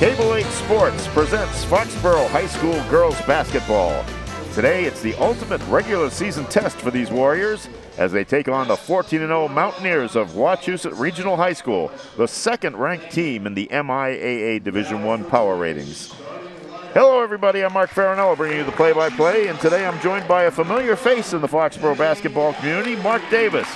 Cable 8 Sports presents Foxborough High School girls basketball. Today, it's the ultimate regular season test for these Warriors as they take on the 14-0 Mountaineers of Wachusett Regional High School, the second-ranked team in the MIAA Division I power ratings. Hello, everybody. I'm Mark Farinello bringing you the play-by-play, and today I'm joined by a familiar face in the Foxborough basketball community, Mark Davis.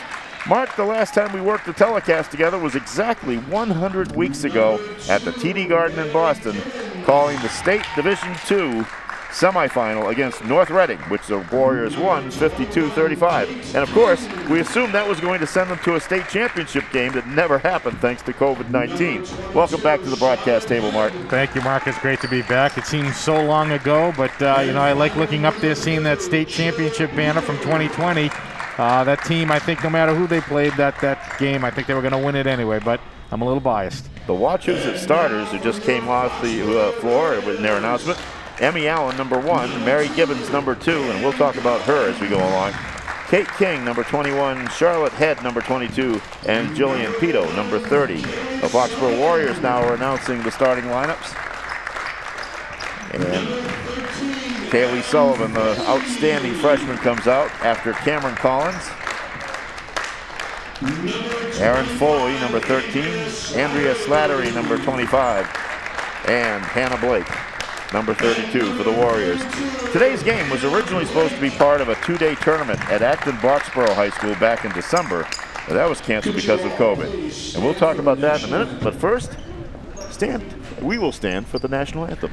Mark, the last time we worked the telecast together was exactly 100 weeks ago at the TD Garden in Boston, calling the State Division II semifinal against North Reading, which the Warriors won 52-35. And of course, we assumed that was going to send them to a state championship game that never happened thanks to COVID-19. Welcome back to the broadcast table, Mark. Thank you, Mark. It's great to be back. It seems so long ago, but I like looking up there, seeing that state championship banner from 2020. That team, I think no matter who they played that game, I think they were going to win it anyway, but I'm a little biased. The Wachusett starters who just came off the floor in their announcement: Emmy Allen, number 1, Mary Gibbons, number 2, and we'll talk about her as we go along. Kate King, number 21, Charlotte Head, number 22, and Jillian Pito, number 30. The Foxborough Warriors now are announcing the starting lineups. And Kaylee Sullivan, the outstanding freshman, comes out after Cameron Collins. Aaron Foley, number 13, Andrea Slattery, number 25, and Hannah Blake, number 32 for the Warriors. Today's game was originally supposed to be part of a 2-day tournament at Acton Boxborough High School back in December, but that was canceled because of COVID. And we'll talk about that in a minute, but first, we will stand for the national anthem.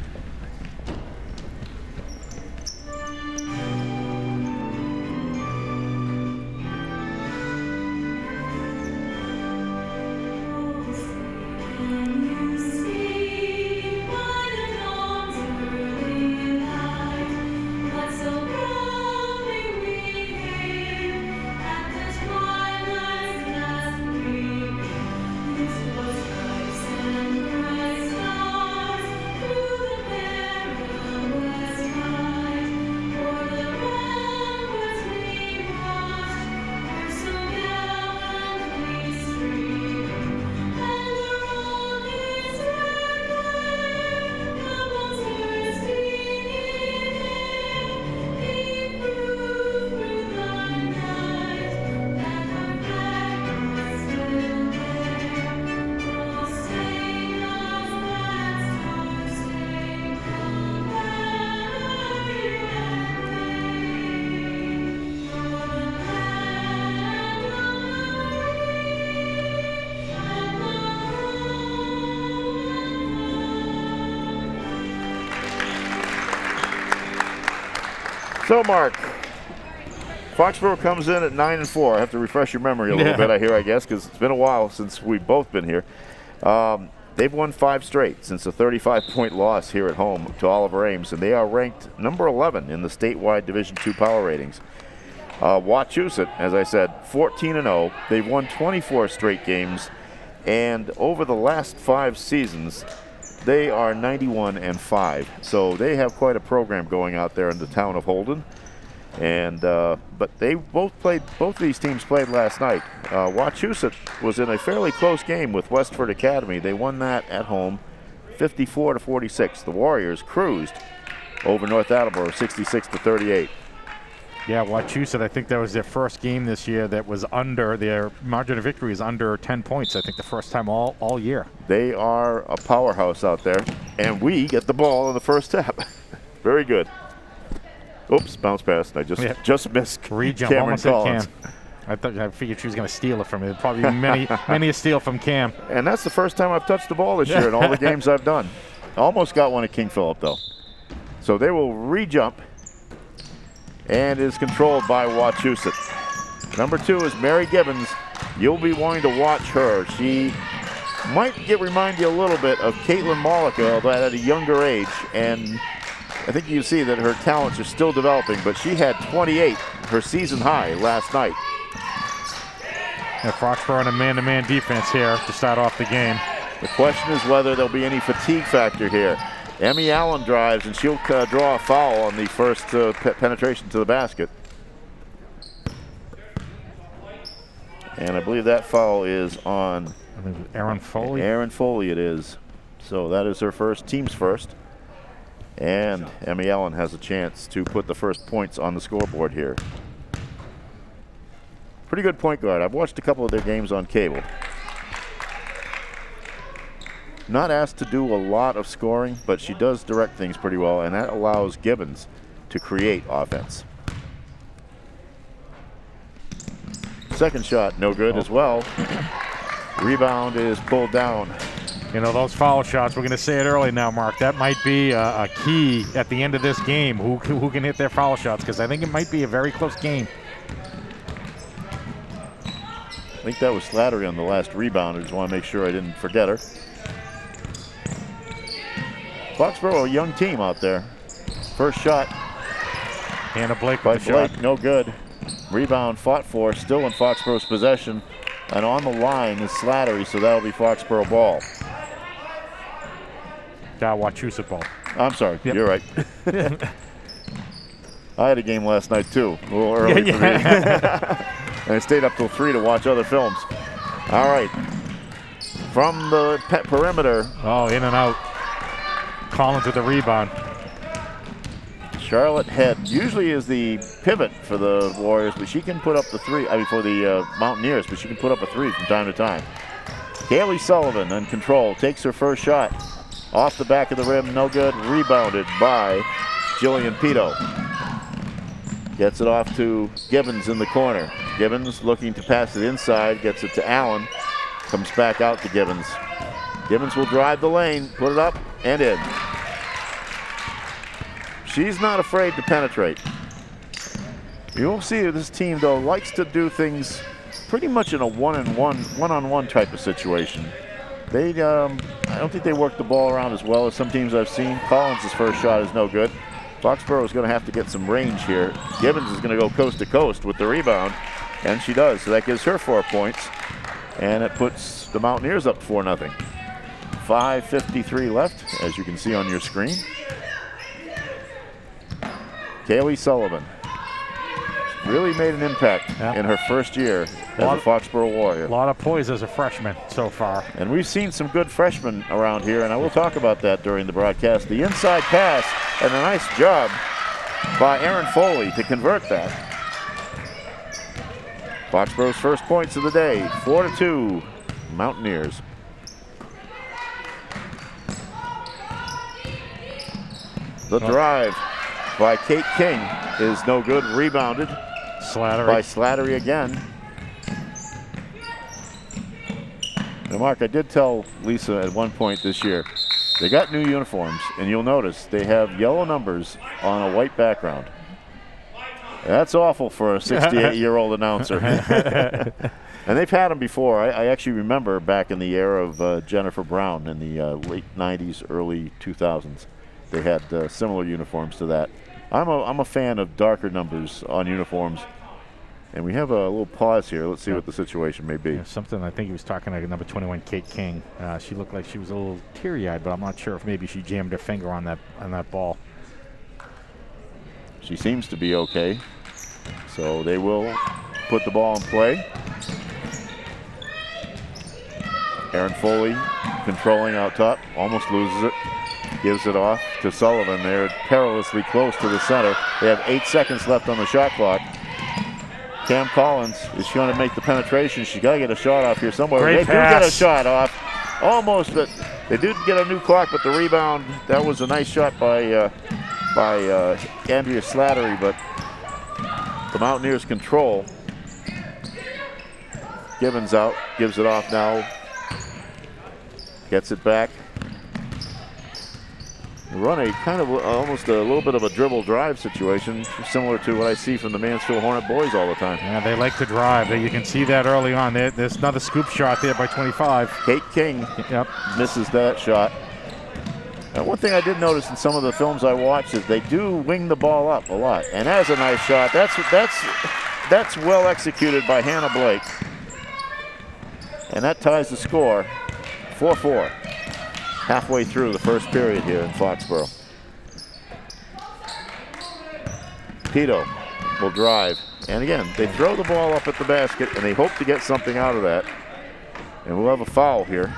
So, Mark, Foxborough comes in at 9-4. I have to refresh your memory a little bit, I guess, because it's been a while since we've both been here. They've won 5 straight since a 35-point loss here at home to Oliver Ames, and they are ranked number 11 in the statewide Division II power ratings. Wachusett, as I said, 14-0. They've won 24 straight games, and over the last 5 seasons, they are 91-5, so they have quite a program going out there in the town of Holden. And but they both of these teams played last night. Wachusett was in a fairly close game with Westford Academy. They won that at home, 54-46. The Warriors cruised over North Attleboro, 66-38. Yeah, Wachusett, I think that was their first game this year that was under, their margin of victory is under 10 points, I think the first time all year. They are a powerhouse out there, and we get the ball in the first tap. Very good. Oops, bounce pass. I just missed Cameron Collins. I figured she was going to steal it from me. Probably many a steal from Cam. And that's the first time I've touched the ball this year in all the games I've done. Almost got one at King Philip, though. So they will re-jump. And is controlled by Wachusett. Number 2 is Mary Gibbons. You'll be wanting to watch her. She might remind you a little bit of Caitlin Mollica, although at a younger age. And I think you see that her talents are still developing, but she had 28, her season high, last night. Yeah, Foxborough on a man-to-man defense here to start off the game. The question is whether there'll be any fatigue factor here. Emmy Allen drives, and she'll draw a foul on the first penetration to the basket. And I believe that foul is on Aaron Foley. Aaron Foley it is. So that is her first, team's first. And Emmy Ellen has a chance to put the first points on the scoreboard here. Pretty good point guard. I've watched a couple of their games on cable. Not asked to do a lot of scoring, but she does direct things pretty well, and that allows Gibbons to create offense. Second shot, no good as well. Rebound is pulled down. You know, those foul shots, we're going to say it early now, Mark. That might be a key at the end of this game, who can hit their foul shots, because I think it might be a very close game. I think that was Slattery on the last rebound. I just want to make sure I didn't forget her. Foxborough, a young team out there. First shot. Hannah Blake by with the Blake, shot. no good. Rebound fought for, still in Foxborough's possession. And on the line is Slattery, so that'll be Foxborough ball. Wachusett ball. I'm sorry, Yep. You're right. I had a game last night too, a little early for me. And I stayed up till 3 to watch other films. All right. From the perimeter. Oh, in and out. Collins with the rebound. Charlotte Head usually is the pivot for the Warriors, but she can put up the three, for the Mountaineers, but she can put up a three from time to time. Kaylee Sullivan in control, takes her first shot. Off the back of the rim, no good. Rebounded by Jillian Pito. Gets it off to Gibbons in the corner. Gibbons looking to pass it inside, gets it to Allen. Comes back out to Gibbons. Gibbons will drive the lane, put it up, and in. She's not afraid to penetrate. You'll see this team, though, likes to do things pretty much in a one-on-one type of situation. They, I don't think they work the ball around as well as some teams I've seen. Collins' first shot is no good. Foxborough is going to have to get some range here. Gibbons is going to go coast to coast with the rebound, and she does. So that gives her 4 points, and it puts the Mountaineers up 4-0. 5:53 left, as you can see on your screen. Kaylee Sullivan really made an impact in her first year as a Foxborough Warrior. A lot of poise as a freshman so far. And we've seen some good freshmen around here, and I will talk about that during the broadcast. The inside pass, and a nice job by Aaron Foley to convert that. Foxborough's first points of the day, 4-2, Mountaineers. The drive by Kate King is no good. Rebounded by Slattery again. Now, Mark, I did tell Lisa at one point this year, they got new uniforms, and you'll notice they have yellow numbers on a white background. That's awful for a 68-year-old announcer. And they've had them before. I actually remember back in the era of Jennifer Brown in the late 90s, early 2000s. They had similar uniforms to that. I'm a fan of darker numbers on uniforms. And we have a little pause here. Let's see what the situation may be. Yeah, something I think he was talking to number 21, Kate King. She looked like she was a little teary-eyed, but I'm not sure if maybe she jammed her finger on that ball. She seems to be okay. So they will put the ball in play. Aaron Foley controlling out top, almost loses it. Gives it off to Sullivan. They're perilously close to the center. They have 8 seconds left on the shot clock. Cam Collins is going to make the penetration. She's got to get a shot off here somewhere. Great they pass. do get a shot off. Almost, but they did get a new clock, but the rebound, that was a nice shot by Andrea Slattery, but the Mountaineers control. Gibbons out, gives it off now. Gets it back. Run a kind of almost a little bit of a dribble drive situation, similar to what I see from the Mansfield Hornet boys all the time. Yeah, they like to drive. You can see that early on. There's another scoop shot there by 25. Kate King misses that shot. Now, one thing I did notice in some of the films I watched is they do wing the ball up a lot, and that's a nice shot. That's well executed by Hannah Blake, and that ties the score, 4-4. Halfway through the first period here in Foxborough. Pito will drive. And again, they throw the ball up at the basket, and they hope to get something out of that. And we'll have a foul here.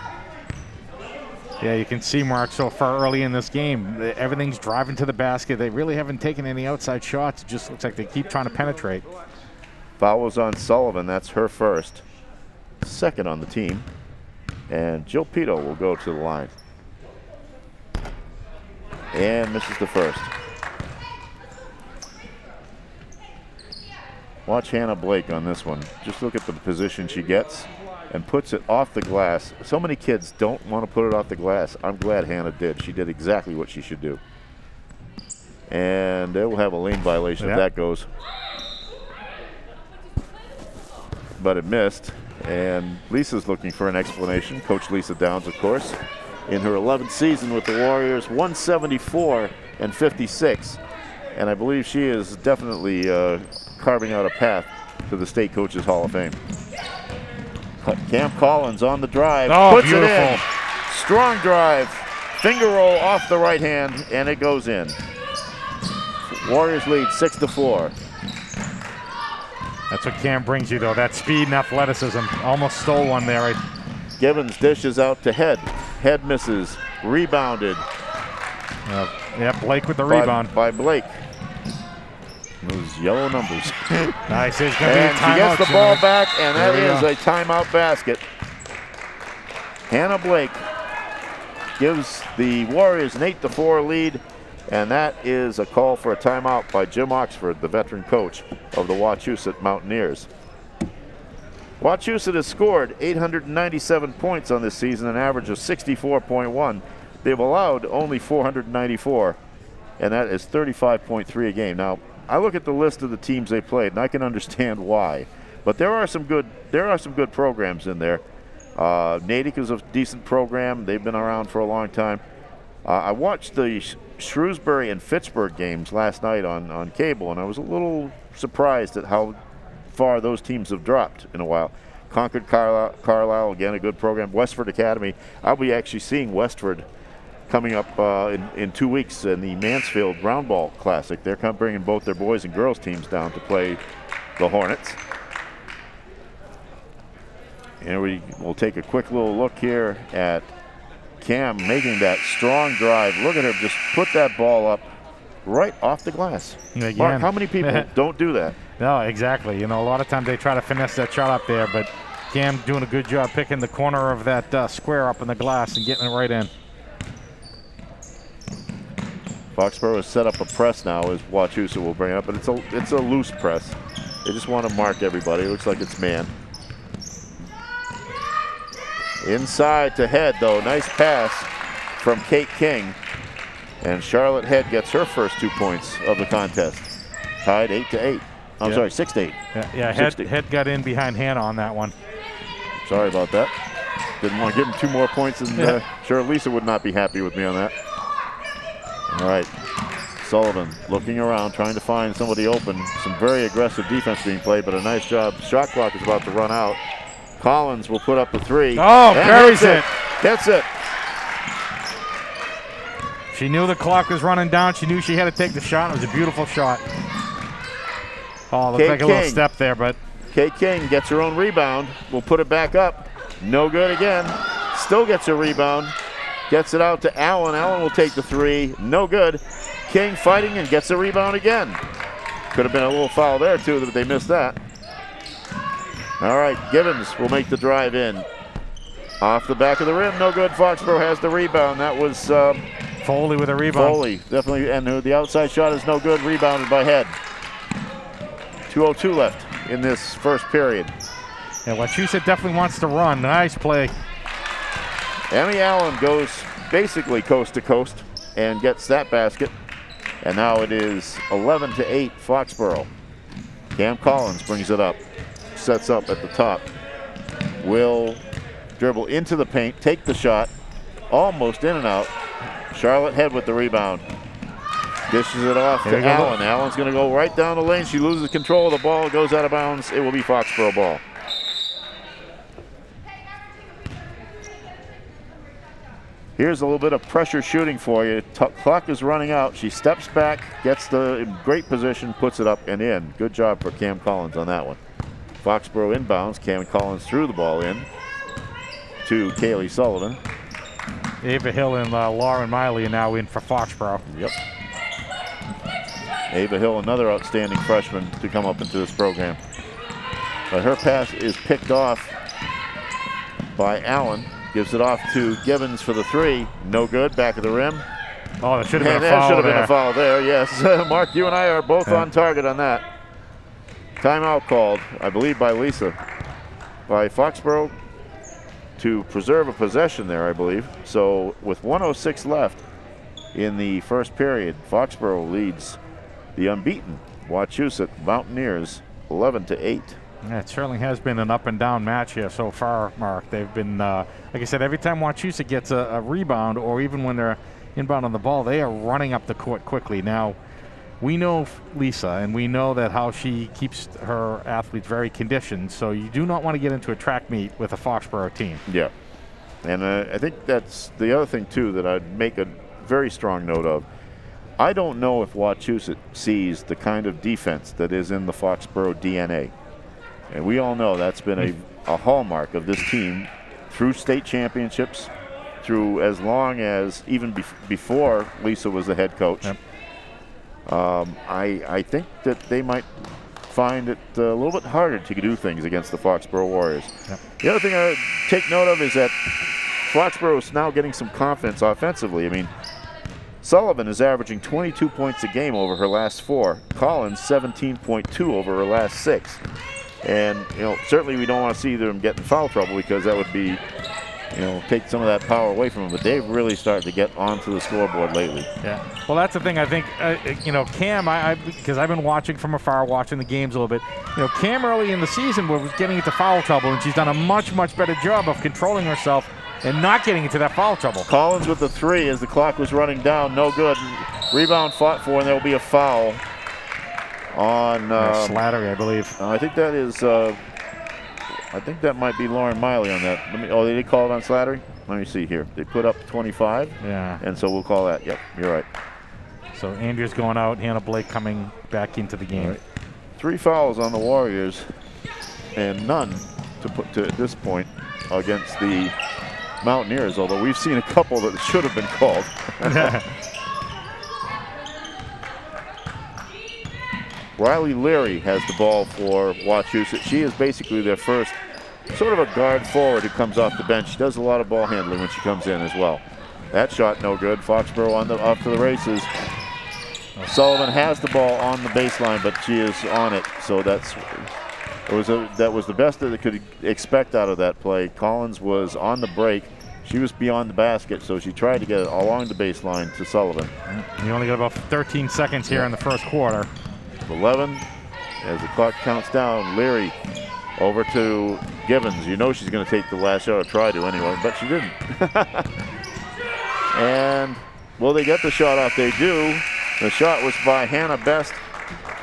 Yeah, you can see, Mark, so far early in this game, everything's driving to the basket. They really haven't taken any outside shots. It just looks like they keep trying to penetrate. Foul was on Sullivan. That's her first. Second on the team. And Jill Pito will go to the line. And misses the first. Watch Hannah Blake on this one. Just look at the position she gets and puts it off the glass. So many kids don't want to put it off the glass. I'm glad Hannah did. She did exactly what she should do. And they will have a lane violation if that goes. But it missed. And Lisa's looking for an explanation. Coach Lisa Downs, of course, in her 11th season with the Warriors, 174 and 56. And I believe she is definitely carving out a path to the State Coaches Hall of Fame. Cam Collins on the drive, puts beautiful. it in. Strong drive, finger roll off the right hand, and it goes in. Warriors lead 6-4. That's what Cam brings you, though, that speed and athleticism. Almost stole one there. Gibbons dishes out to Head. Head misses, rebounded. Yeah, Blake with the rebound. By Blake. Those yellow numbers. Nice. It's going to be a timeout. She gets the ball back, and that is a timeout basket. Hannah Blake gives the Warriors an 8-4 lead, and that is a call for a timeout by Jim Oxford, the veteran coach of the Wachusett Mountaineers. Wachusett has scored 897 points on this season, an average of 64.1. They've allowed only 494, and that is 35.3 a game. Now, I look at the list of the teams they played, and I can understand why. But there are some good programs in there. Natick is a decent program. They've been around for a long time. I watched the Shrewsbury and Fitchburg games last night on cable, and I was a little surprised at how far those teams have dropped in a while. Concord Carlisle, again, a good program. Westford Academy. I'll be actually seeing Westford coming up in 2 weeks in the Mansfield Round Ball Classic. They're bringing both their boys and girls teams down to play the Hornets. And we will take a quick little look here at Cam making that strong drive. Look at her just put that ball up right off the glass. Again. Mark, how many people don't do that? No, exactly. You know, a lot of times they try to finesse that shot up there, but Cam doing a good job picking the corner of that square up in the glass and getting it right in. Foxborough has set up a press now as Wachusett will bring it up, but it's a loose press. They just want to mark everybody. It looks like it's man. Inside to Head, though. Nice pass from Kate King. And Charlotte Head gets her first 2 points of the contest. Tied 8-8. I'm sorry, 6-8. Yeah, Head got in behind Hannah on that one. Sorry about that. Didn't want to give him 2 more points, and sure, Lisa would not be happy with me on that. All right, Sullivan looking around, trying to find somebody open. Some very aggressive defense being played, but a nice job. Shot clock is about to run out. Collins will put up the 3. Oh, buries it. That's it. She knew the clock was running down. She knew she had to take the shot. It was a beautiful shot. Oh, looked like a little step there, but. Kate King gets her own rebound. Will put it back up. No good again. Still gets a rebound. Gets it out to Allen. Allen will take the 3. No good. King fighting and gets a rebound again. Could have been a little foul there, too, but they missed that. All right, Gibbons will make the drive in. Off the back of the rim. No good. Foxborough has the rebound. That was Foley with a rebound. Foley, definitely. And the outside shot is no good. Rebounded by Head. 2:02 left in this first period. Yeah, Wachusett definitely wants to run. Nice play. Emmy Allen goes basically coast to coast and gets that basket. And now it is 11-8 Foxborough. Cam Collins brings it up. Sets up at the top. Will dribble into the paint, take the shot. Almost in and out. Charlotte Head with the rebound. Dishes it off to Allen. Allen's going to go right down the lane. She loses control of the ball. Goes out of bounds. It will be Foxborough ball. Here's a little bit of pressure shooting for you. Clock is running out. She steps back, gets the great position, puts it up and in. Good job for Cam Collins on that one. Foxborough inbounds. Cam Collins threw the ball in to Kaylee Sullivan. Ava Hill and Lauren Miley are now in for Foxborough. Yep. Ava Hill, another outstanding freshman to come up into this program. But her pass is picked off by Allen. Gives it off to Gibbons for the 3. No good. Back of the rim. Oh, that should have been a that foul. Should have been a foul there. Yes, Mark, you and I are both on target on that. Timeout called, I believe, by Lisa, by Foxborough to preserve a possession there, I believe. So with 1:06 left in the first period, Foxborough leads the unbeaten Wachusett Mountaineers 11-8. Yeah, it certainly has been an up and down match here so far, Mark. They've been, like I said, every time Wachusett gets a rebound, or even when they're inbound on the ball, they are running up the court quickly. Now, we know Lisa, and we know that how she keeps her athletes very conditioned, so you do not want to get into a track meet with a Foxborough team. Yeah, and I think that's the other thing, too, that I'd make a very strong note of. I don't know if Wachusett sees the kind of defense that is in the Foxborough DNA. And we all know that's been a hallmark of this team through state championships, through as long as even before Lisa was the head coach. Yep. I think that they might find it a little bit harder to do things against the Foxborough Warriors. Yep. The other thing I take note of is that Foxborough is now getting some confidence offensively. I mean, Sullivan is averaging 22 points a game over her last 4. Collins 17.2 over her last 6. And, certainly we don't want to see them get in foul trouble, because that would be, take some of that power away from them. But they've really started to get onto the scoreboard lately. Yeah. Well, that's the thing. I think, Cam, because I've been watching from afar, watching the games a little bit. Cam early in the season was getting into foul trouble, and she's done a much, much better job of controlling herself and not getting into that foul trouble. Collins with the 3 as the clock was running down. No good. Rebound fought for, and there will be a foul on Slattery, I believe. I think that is. I think that might be Lauren Miley on that. They did call it on Slattery. Let me see here. They put up 25. Yeah. And so we'll call that. Yep, you're right. So Andrea's going out. Hannah Blake coming back into the game. Right. 3 fouls on the Warriors, and none to put to at this point against the Mountaineers. Although we've seen a couple that should have been called. Riley Leary has the ball for Wachusett. She is basically their first sort of a guard forward who comes off the bench. She does a lot of ball handling when she comes in as well. That shot no good. Foxborough off to the races. Sullivan has the ball on the baseline, but she is on it. So that was the best that they could expect out of that play. Collins was on the break. She was beyond the basket, so she tried to get it along the baseline to Sullivan. You only got about 13 seconds here in the first quarter. 11 as the clock counts down. Leary over to Gibbons. She's going to take the last shot, or try to anyway, but she didn't. And will they get the shot off? They do. The shot was by Hannah Best,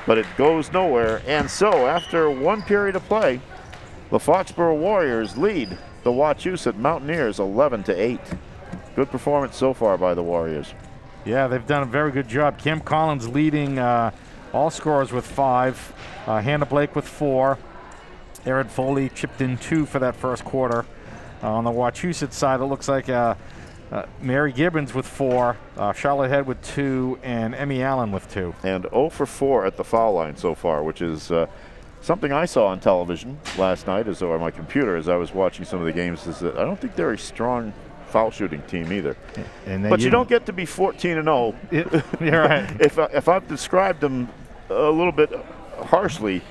but it goes nowhere. And so after 1 period of play, the Foxborough Warriors lead the Wachusett Mountaineers 11-8. Good performance so far by the Warriors. Yeah, they've done a very good job. Kim Collins leading all scorers with 5. Hannah Blake with 4. Erin Foley chipped in 2 for that first quarter. On the Wachusett side, it looks like Mary Gibbons with 4, Charlotte Head with 2, and Emmy Allen with 2. And 0 for 4 at the foul line so far, which is something I saw on television last night, or on my computer as I was watching some of the games, is that I don't think they're a strong foul shooting team either. But you don't get to be 14-0. You're right. If I've described them a little bit harshly,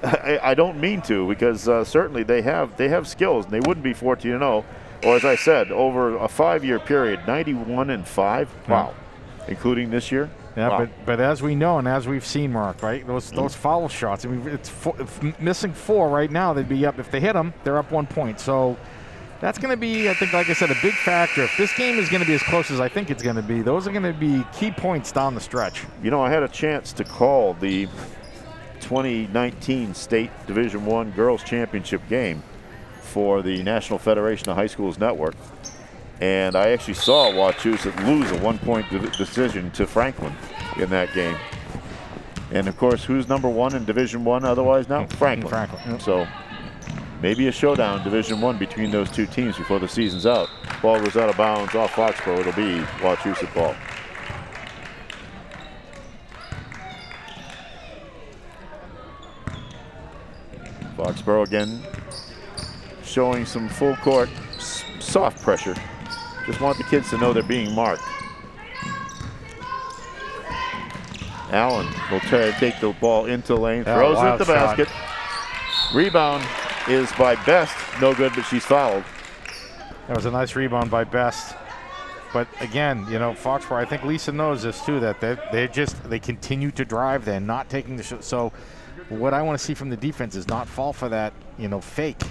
I don't mean to, because certainly they have skills, and they wouldn't be 14-0. Or as I said, over a 5-year period, 91-5. Wow, including this year. Yeah, wow. but as we know and as we've seen, Mark, right? Those foul shots. I mean, it's missing 4 right now. They'd be up if they hit them. They're up 1 point. So that's going to be, I think, like I said, a big factor. If this game is going to be as close as I think it's going to be, those are going to be key points down the stretch. I had a chance to call the 2019 State Division I Girls Championship game for the National Federation of High Schools Network. And I actually saw Wachusett lose a 1-point decision to Franklin in that game. And of course, who's number 1 in Division I otherwise now? Franklin. Yep. So maybe a showdown Division I between those two teams before the season's out. Ball goes out of bounds off Foxborough. It'll be Wachusett ball. Foxborough again showing some full court soft pressure. Just want the kids to know they're being marked. Allen will try to take the ball into the lane, throws it at the basket. Rebound is by Best, no good, but she's fouled. That was a nice rebound by Best. But again, you know, Foxborough, I think Lisa knows this too, that they continue to drive. They're not taking the shot. So what I want to see from the defense is not fall for that, you know, fake.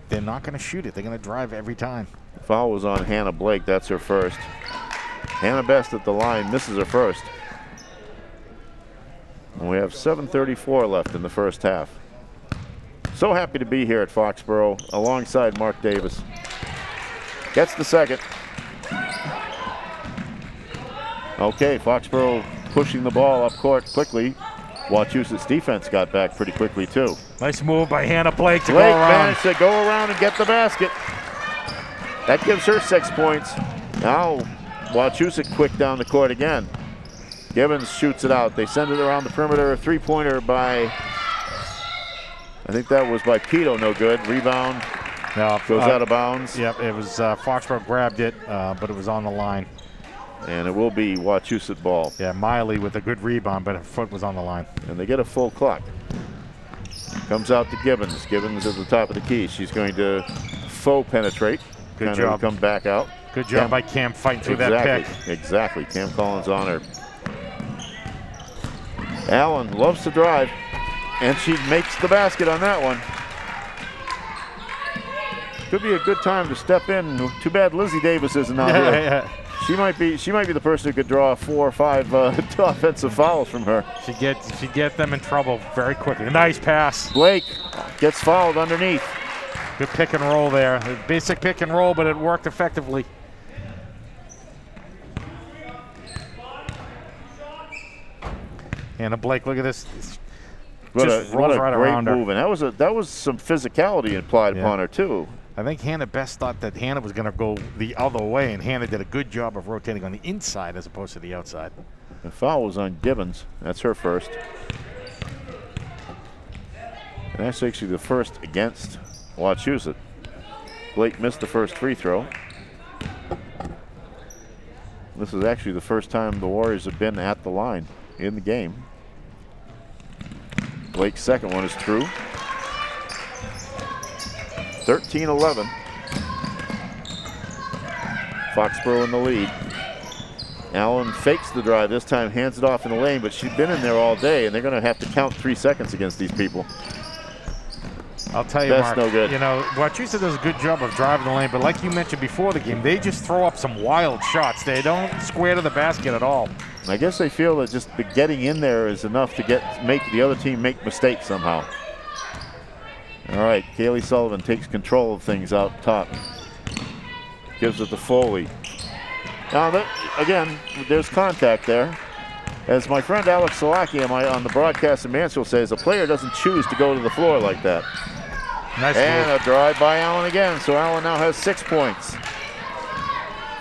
They're not going to shoot it. They're going to drive every time. Foul was on Hannah Blake. That's her first. Hannah Best at the line misses her first. And we have 7:34 left in the first half. So happy to be here at Foxborough alongside Mark Davis. Gets the second. Okay, Foxborough pushing the ball up court quickly. Wachusett's defense got back pretty quickly too. Nice move by Hannah Blake to Blake go around. managed to go around and get the basket. That gives her 6 points. Now Wachusett quick down the court again. Gibbons shoots it out. They send it around the perimeter. A three-pointer by, I think that was by Pito, no good. Rebound goes out of bounds. Yep, it was Foxborough grabbed it, but it was on the line. And it will be Wachusett ball. Yeah, Miley with a good rebound, but her foot was on the line. And they get a full clock. Comes out to Gibbons. Gibbons at the top of the key. She's going to faux penetrate. Good job. Come back out. Good job by Cam fighting through that pick. Exactly. Cam Collins on her. Allen loves to drive, and she makes the basket on that one. Could be a good time to step in. Too bad Lizzie Davis isn't out here. Yeah. She might be the person who could draw 4 or 5 offensive fouls from her. She get them in trouble very quickly. Nice pass. Blake gets fouled underneath. Good pick and roll there. A basic pick and roll, but it worked effectively. Hannah Blake, look at this. What a right great move, and that was some physicality implied upon her too. I think Hannah Best thought that Hannah was going to go the other way, and Hannah did a good job of rotating on the inside as opposed to the outside. The foul was on Gibbons. That's her first. And that's actually the first against Wachusett. Blake missed the first free throw. This is actually the first time the Warriors have been at the line in the game. Blake's second one is true. 13-11. Foxborough in the lead. Allen fakes the drive this time, hands it off in the lane, but she's been in there all day, and they're going to have to count 3 seconds against these people. I'll tell you, That's Mark, no good. You know, Wachusett does a good job of driving the lane, but like you mentioned before the game, they just throw up some wild shots. They don't square to the basket at all. I guess they feel that just the getting in there is enough to make the other team make mistakes somehow. All right, Kaylee Sullivan takes control of things out top. Gives it to Foley. Now, again, there's contact there. As my friend Alex Salaki on the broadcast in Mansfield says, a player doesn't choose to go to the floor like that. Nice and move. A drive by Allen again, so Allen now has 6 points.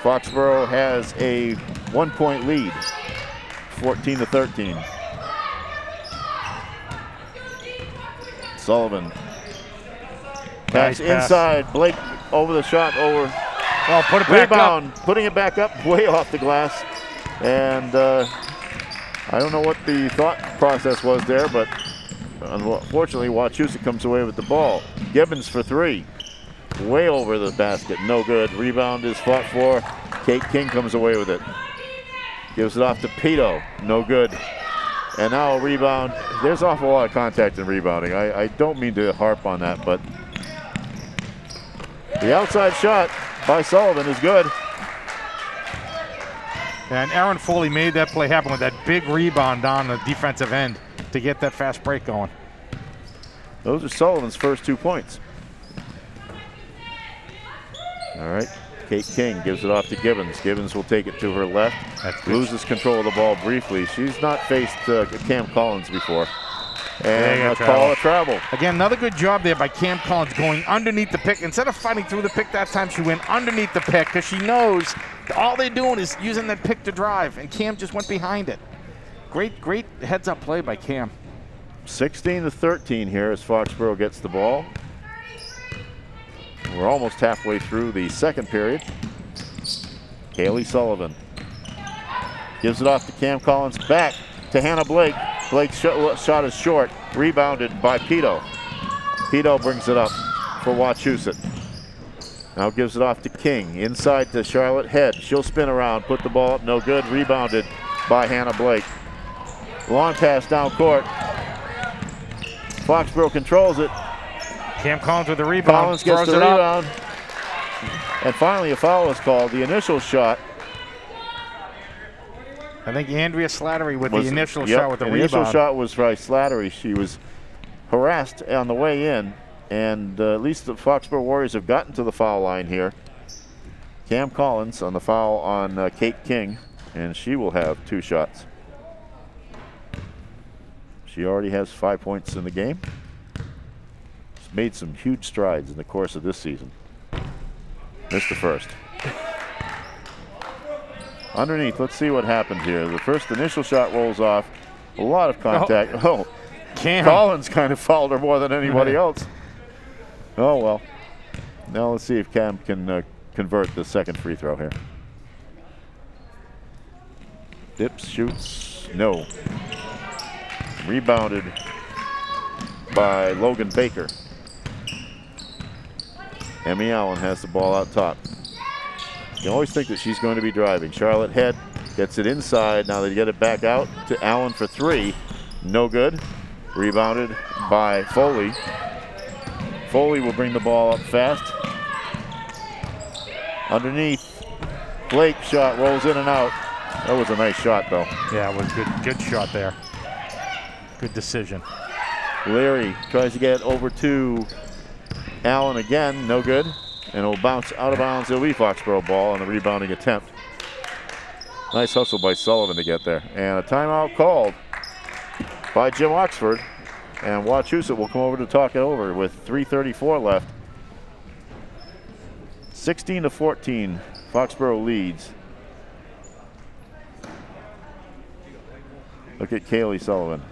Foxborough has a 1-point lead, 14-13. Sullivan. Pass inside. Blake over the shot, over. Oh, put it back Rebound, up. putting it back up, way off the glass. And I don't know what the thought process was there, but unfortunately, Wachusett comes away with the ball. Gibbons for 3. Way over the basket, no good. Rebound is fought for. Kate King comes away with it. Gives it off to Pito, no good. And now a rebound. There's an awful lot of contact in rebounding. I don't mean to harp on that, but the outside shot by Sullivan is good. And Aaron Foley made that play happen with that big rebound on the defensive end to get that fast break going. Those are Sullivan's first 2 points. All right, Kate King gives it off to Gibbons. Gibbons will take it to her left. Loses control of the ball briefly. She's not faced Cam Collins before. And a call a travel. Again, another good job there by Cam Collins going underneath the pick. Instead of fighting through the pick that time, she went underneath the pick because she knows all they're doing is using that pick to drive, and Cam just went behind it. Great heads-up play by Cam. 16-13 here as Foxborough gets the ball. We're almost halfway through the second period. Kaylee Sullivan gives it off to Cam Collins, back to Hannah Blake. Blake's shot is short, rebounded by Pito. Pito brings it up for Wachusett. Now gives it off to King, inside to Charlotte Head. She'll spin around, put the ball up, no good, rebounded by Hannah Blake. Long pass down court. Foxborough controls it. Cam Collins with the rebound. Collins gets the rebound. And finally a foul is called. The initial shot. I think Andrea Slattery with the initial shot with the rebound. The initial shot was by Slattery. She was harassed on the way in, and at least the Foxborough Warriors have gotten to the foul line here. Cam Collins on the foul on Kate King, and she will have 2 shots. She already has 5 points in the game. She's made some huge strides in the course of this season. Missed the first. Underneath, let's see what happened here. The first initial shot rolls off. A lot of contact. Cam Collins kind of fouled her more than anybody else. Oh, well. Now let's see if Cam can convert the second free throw here. Dips, shoots, no. Rebounded by Logan Baker. Emmy Allen has the ball out top. You always think that she's going to be driving. Charlotte Head gets it inside. Now they get it back out to Allen for 3. No good. Rebounded by Foley. Foley will bring the ball up fast. Underneath. Blake shot rolls in and out. That was a nice shot, though. Yeah, it was good shot there. Good decision. Leary tries to get over to Allen again. No good. And it'll bounce out of bounds. It'll be Foxborough ball on the rebounding attempt. Nice hustle by Sullivan to get there. And a timeout called by Jim Oxford. And Wachusett will come over to talk it over with 3:34 left. 16-14, Foxborough leads. Look at Kaylee Sullivan.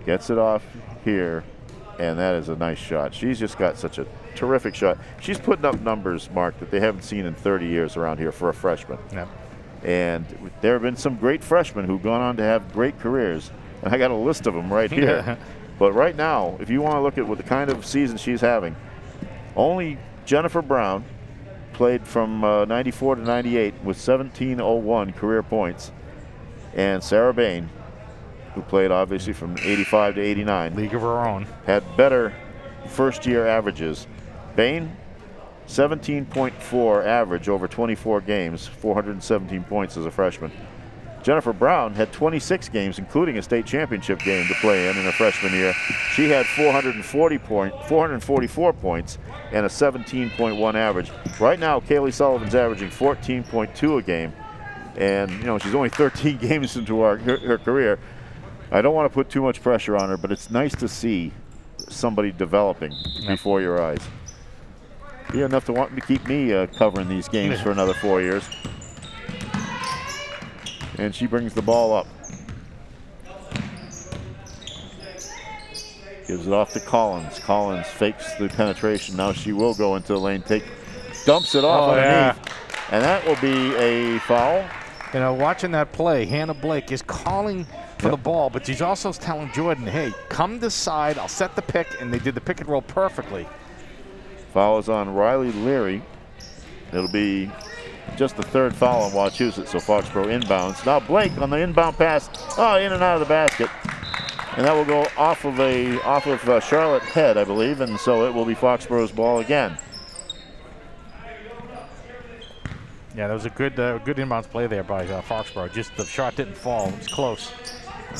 Gets it off here, and that is a nice shot. She's just got such a terrific shot. She's putting up numbers, Mark, that they haven't seen in 30 years around here for a freshman. Yep. And there have been some great freshmen who've gone on to have great careers. And I got a list of them right here. But right now, if you want to look at what the kind of season she's having, only Jennifer Brown played from 94 to 98 with 1701 career points. And Sarah Bain, who played obviously from 85 to 89. League of her own. Had better first-year averages. Bain, 17.4 average over 24 games, 417 points as a freshman. Jennifer Brown had 26 games, including a state championship game to play in her freshman year. She had 444 points and a 17.1 average. Right now, Kaylee Sullivan's averaging 14.2 a game. And, you know, she's only 13 games into her career. I don't want to put too much pressure on her, but it's nice to see somebody developing before your eyes. Be enough to want to keep me covering these games for another 4 years. And she brings the ball up. Gives it off to Collins. Collins fakes the penetration. Now she will go into the lane. Dumps it off underneath. Yeah. And that will be a foul. You know, watching that play, Hannah Blake is calling for the ball, but she's also telling Jordan, hey, come this side, I'll set the pick, and they did the pick and roll perfectly. Foul is on Riley Leary. It'll be just the third foul on Wachusett, so Foxborough inbounds. Now Blake on the inbound pass, in and out of the basket. And that will go off of Charlotte Head, I believe, and so it will be Foxborough's ball again. Yeah, that was a good inbounds play there by Foxborough. Just the shot didn't fall. It was close.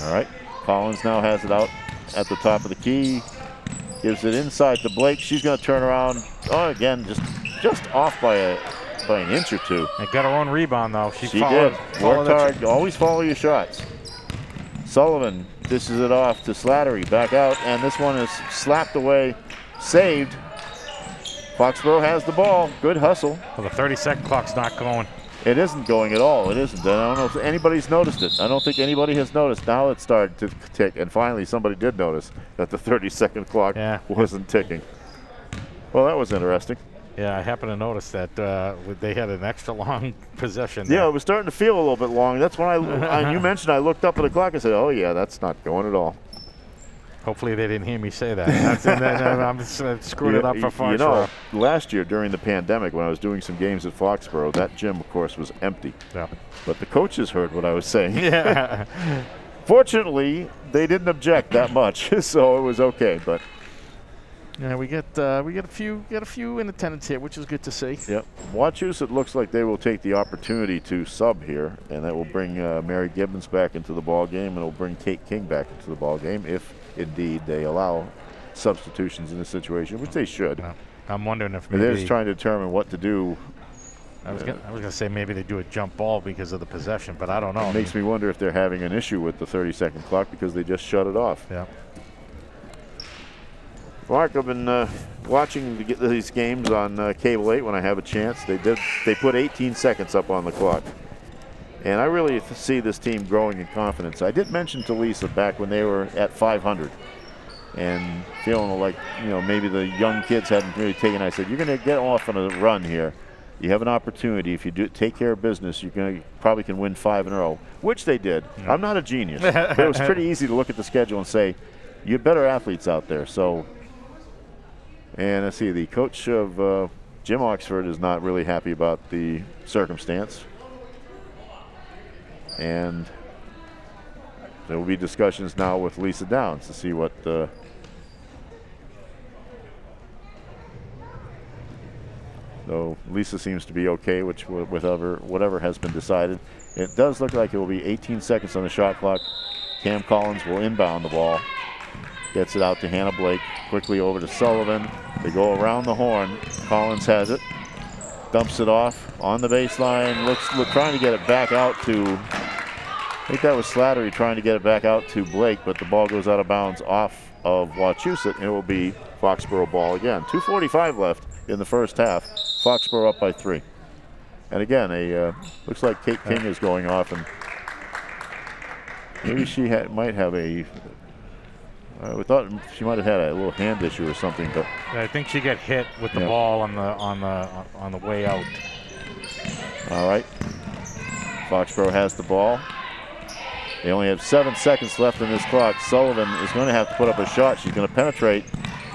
All right. Collins now has it out at the top of the key. Gives it inside to Blake. She's going to turn around. Again, just off by an inch or two. And got her own rebound, though. She did. Worked hard. Always follow your shots. Sullivan dishes it off to Slattery, back out, and this one is slapped away, saved. Foxborough has the ball. Good hustle. Well, the 30-second clock's not going. It isn't going at all. It isn't. I don't know if anybody's noticed it. I don't think anybody has noticed. Now it started to tick, and finally somebody did notice that the 30-second clock wasn't ticking. Well, that was interesting. Yeah, I happened to notice that they had an extra long possession. Yeah, it was starting to feel a little bit long. That's when you mentioned I looked up at the clock and said, oh, yeah, that's not going at all. Hopefully they didn't hear me say that. I'm screwing it up for Foxborough. You know, last year during the pandemic when I was doing some games at Foxborough, that gym, of course, was empty. Yeah. But the coaches heard what I was saying. Yeah. Fortunately, they didn't object that much, so it was okay. But yeah, we get a few in attendance here, which is good to see. Yep. Wachusett looks like they will take the opportunity to sub here, and that will bring Mary Gibbons back into the ball game, and it will bring Kate King back into the ball game if indeed they allow substitutions in this situation, which they should. I'm wondering if maybe they're just trying to determine what to do. I was gonna say maybe they do a jump ball because of the possession, but I don't know. It makes me wonder if they're having an issue with the 30-second clock because they just shut it off. Yeah. Mark, I've been watching these games on Cable 8 when I have a chance. They put 18 seconds up on the clock. And I really see this team growing in confidence. I did mention to Lisa back when they were at 500 and feeling like, maybe the young kids hadn't really taken. I said, you're going to get off on a run here. You have an opportunity. If you do take care of business, you probably can win 5 in a row, which they did. Yeah. I'm not a genius. But it was pretty easy to look at the schedule and say, you have better athletes out there. So, and let's see, the coach of Jim Oxford is not really happy about the circumstance. And there will be discussions now with Lisa Downs to see what though Lisa seems to be okay with whatever has been decided. It does look like it will be 18 seconds on the shot clock. Cam Collins will inbound the ball. Gets it out to Hannah Blake. Quickly over to Sullivan. They go around the horn. Collins has it. Dumps it off on the baseline. Trying to get it back out to, I think that was Slattery trying to get it back out to Blake, but the ball goes out of bounds off of Wachusett, and it will be Foxborough ball again. 2:45 left in the first half. Foxborough up by 3. And again, looks like Kate King is going off, and maybe she might have we thought she might have had a little hand issue or something, but I think she got hit with the ball on the way out. All right, Foxborough has the ball. They only have 7 seconds left in this clock. Sullivan is going to have to put up a shot. She's going to penetrate,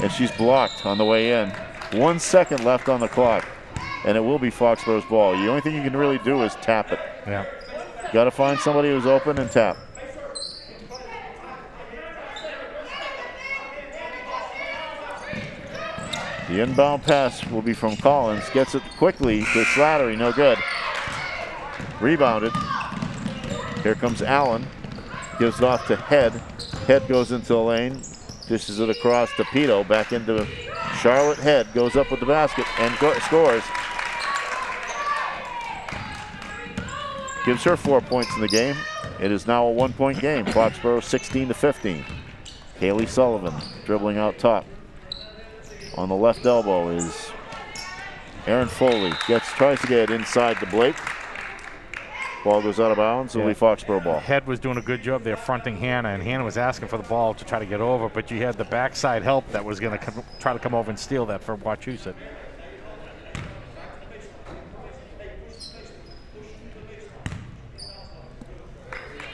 and she's blocked on the way in. 1 second left on the clock, and it will be Foxborough's ball. The only thing you can really do is tap it. Yeah. Got to find somebody who's open and tap. The inbound pass will be from Collins. Gets it quickly to Slattery. No good. Rebounded. Here comes Allen. Gives it off to Head. Head goes into the lane. Dishes it across to Pito. Back into Charlotte. Head goes up with the basket and scores. Gives her 4 points in the game. It is now a 1-point game. Foxborough 16-15. Kaylee Sullivan dribbling out top. On the left elbow is Aaron Foley. Tries to get it inside to Blake. Ball goes out of bounds. It'll be Foxborough ball. Head was doing a good job there fronting Hannah, and Hannah was asking for the ball to try to get over, but you had the backside help that was going to try to come over and steal that for Wachusett.